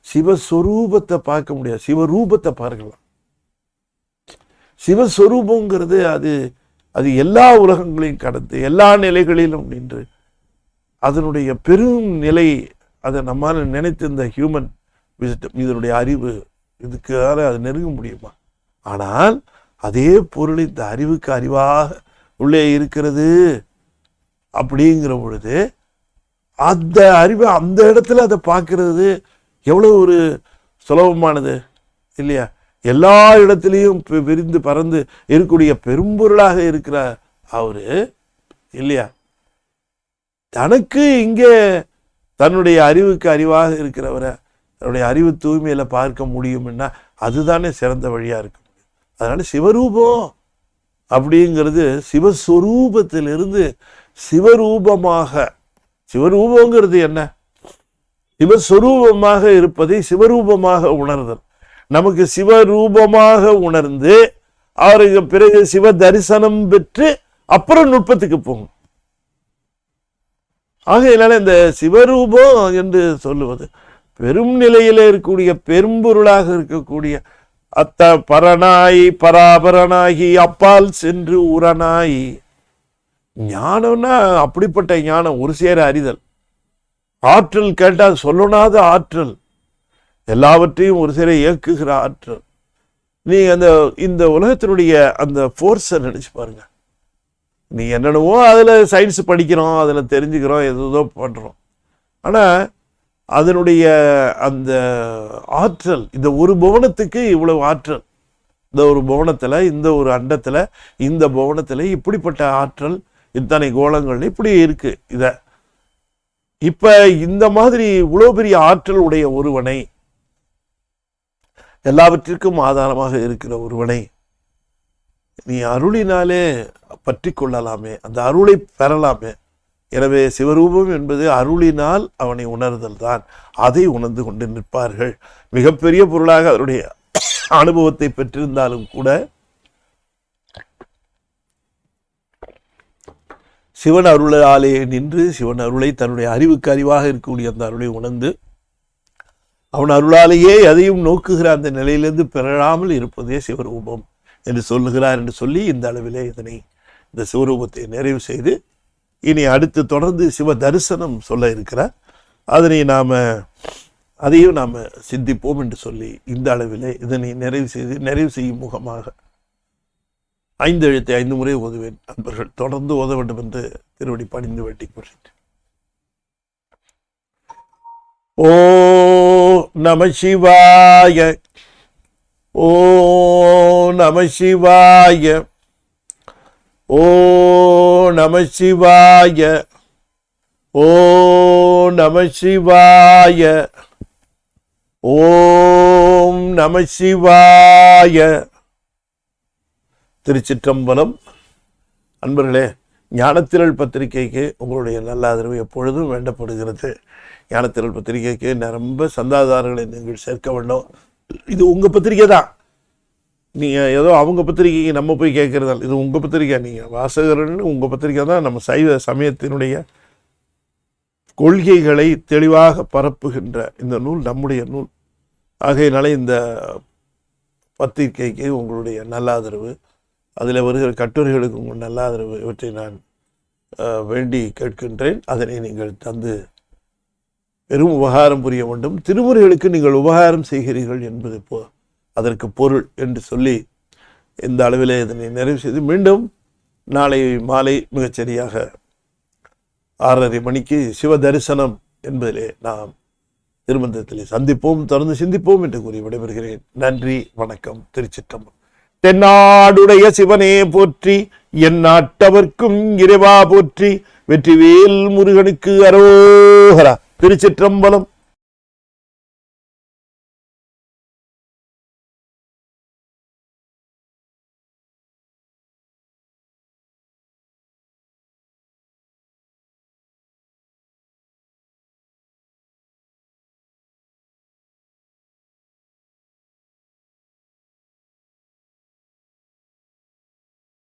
சிவஸ்வரூபத்தை பார்க்க முடியாது, சிவரூபத்தை பார்க்கலாம். சிவஸ்வரூபங்கிறது அது எல்லா உலகங்களையும் கடந்து எல்லா நிலைகளிலும் நின்று அதனுடைய பெரும் நிலை, அதை நம்மால் நினைத்து இந்த ஹியூமன் விசிட்டம், இதனுடைய அறிவு, இதுக்காக அது நெருங்க முடியுமா? ஆனால் அதே பொருள் இந்த அறிவுக்கு அறிவாக உள்ளே இருக்கிறது. அப்படிங்கிற பொழுது அந்த அறிவை அந்த இடத்துல அதை பார்க்கறது எவ்வளோ ஒரு சுலபமானது இல்லையா? எல்லா இடத்துலையும் விரிந்து பறந்து இருக்கக்கூடிய பெரும்பொருளாக இருக்கிற அவரு இல்லையா, தனக்கு இங்கே தன்னுடைய அறிவுக்கு அறிவாக இருக்கிறவரை தன்னுடைய அறிவு தூய்மையில பார்க்க முடியும்னா அதுதானே சிறந்த வழியா இருக்க முடியும். அதனால சிவரூபம் அப்படிங்கிறது சிவஸ்வரூபத்திலிருந்து சிவரூபமாக, சிவரூபங்கிறது என்ன? சிவஸ்வரூபமாக இருப்பதை சிவரூபமாக உணர்தல். நமக்கு சிவரூபமாக உணர்ந்து அவருக்கு பிறகு சிவ தரிசனம் பெற்று அப்புறம் நுட்பத்துக்கு போகும். ஆகையினால இந்த சிவரூபம் என்று சொல்லுவது பெரும் நிலையில இருக்கக்கூடிய பெரும்பொருளாக இருக்கக்கூடிய அத்த பரனாய் பராபரனாகி அப்பால் சென்று உரனாய். ஞானம்னா அப்படிப்பட்ட ஞானம், ஒரு சேர அறிதல், ஆற்றல் கேட்டால் சொல்லனாத ஆற்றல், எல்லாவற்றையும் ஒரு சேர இயக்குகிற ஆற்றல். நீ இந்த உலகத்தினுடைய அந்த ஃபோர்ஸை நினைச்சு பாருங்க. நீ என்னென்னவோ அதில் சயின்ஸ் படிக்கிறோம், அதில் தெரிஞ்சுக்கிறோம், எதோ பண்ணுறோம். ஆனால் அதனுடைய அந்த ஆற்றல், இந்த ஒரு புவனத்துக்கு இவ்வளவு ஆற்றல், இந்த ஒரு புவனத்தில், இந்த ஒரு அண்டத்தில், இந்த புவனத்தில் இப்படிப்பட்ட ஆற்றல், இத்தனை கோலங்கள் இப்படி இருக்கு. இப்ப இந்த மாதிரி இவ்வளவு பெரிய ஆற்றல் உடைய ஒருவனை, எல்லாவற்றிற்கும் ஆதாரமாக இருக்கிற ஒருவனை நீ அருளினாலே பற்றி கொள்ளலாமே, அந்த அருளை பெறலாமே. எனவே சிவரூபம் என்பது அருளினால் அவனை உணர்தல் தான். அதை உணர்ந்து கொண்டு நிற்பார்கள். மிகப்பெரிய பொருளாக அவருடைய அனுபவத்தை பெற்றிருந்தாலும் கூட சிவன் அருளாலே நின்று சிவன் அருளை தன்னுடைய அறிவுக்கு அறிவாக இருக்கக்கூடிய அந்த அருளை உணர்ந்து அவன் அருளாலேயே எதையும் நோக்குகிற அந்த நிலையிலிருந்து பெறாமல் இருப்பதே சிவரூபம் என்று சொல்லுகிறார் என்று சொல்லி இந்த அளவிலே இந்த சிவரூபத்தை நிறைவு செய்து இனி அடுத்து தொடர்ந்து சிவ தரிசனம் சொல்ல இருக்கிறார். அதையும் நாம் சிந்திப்போம் என்று சொல்லி இந்த அளவிலே இதனை நிறைவு செய்யும் முகமாக 5 எழுத்தை 5 முறை ஓதுவேன். நண்பர்கள் தொடர்ந்து ஓத வேண்டும் என்று திருவடி பணிந்து வேண்டிக் கொள்கிறேன். ஓ நம சிவாய. ஓ நம சிவாய. ஓ நம சிவாய. ஓ நம சிவாய. ஓம் நம சிவாய. திருச்சிற்றம்பலம். அன்பர்களே, ஞானத்திரள் பத்திரிகைக்கு உங்களுடைய நல்ல ஆதரவு எப்பொழுதும் வேண்டப்படுகிறது. ஞானத்திரள் பத்திரிகைக்கு ரொம்ப சந்தாதாரர்களை நீங்கள் சேர்க்க வேண்டும். இது உங்கள் பத்திரிகை தான். நீங்கள் ஏதோ அவங்க பத்திரிகைக்கு நம்ம போய் கேட்குறதால் இது உங்கள் பத்திரிக்கை. நீங்கள் வாசகர்கள்னு உங்கள் பத்திரிக்கை தான். நம்ம சைவ சமயத்தினுடைய கொள்கைகளை தெளிவாக பரப்புகின்ற இந்த நூல் நம்முடைய நூல். ஆகையினால இந்த பத்திரிகைக்கு உங்களுடைய நல்ல ஆதரவு, அதில் வருகிற கட்டுரைகளுக்கு உங்கள் நல்ல ஆதரவு, இவற்றை நான் வேண்டி கேட்கின்றேன். அதனை நீங்கள் தந்து பெரும் உபகாரம் புரிய வேண்டும். திருமுறைகளுக்கு நீங்கள் உபகாரம் செய்கிறீர்கள் என்பது அதற்கு பொருள் என்று சொல்லி இந்த அளவிலே இதனை நிறைவு செய்து மீண்டும் நாளை மாலை மிகச்சரியாக 6:30 மணிக்கு சிவ தரிசனம் என்பதிலே நாம் திருமந்திரத்திலே சந்திப்போம், தொடர்ந்து சிந்திப்போம் என்று கூறி விடைபெறுகிறேன். நன்றி, வணக்கம். திருச்சிற்றம்பலம். தென்னாடுடைய சிவனே போற்றி, என் நாட்டவர்க்கும் இறைவா போற்றி, வெற்றிவேல் முருகனுக்கு அரோகரா. திருச்சிற்றம்பலம்.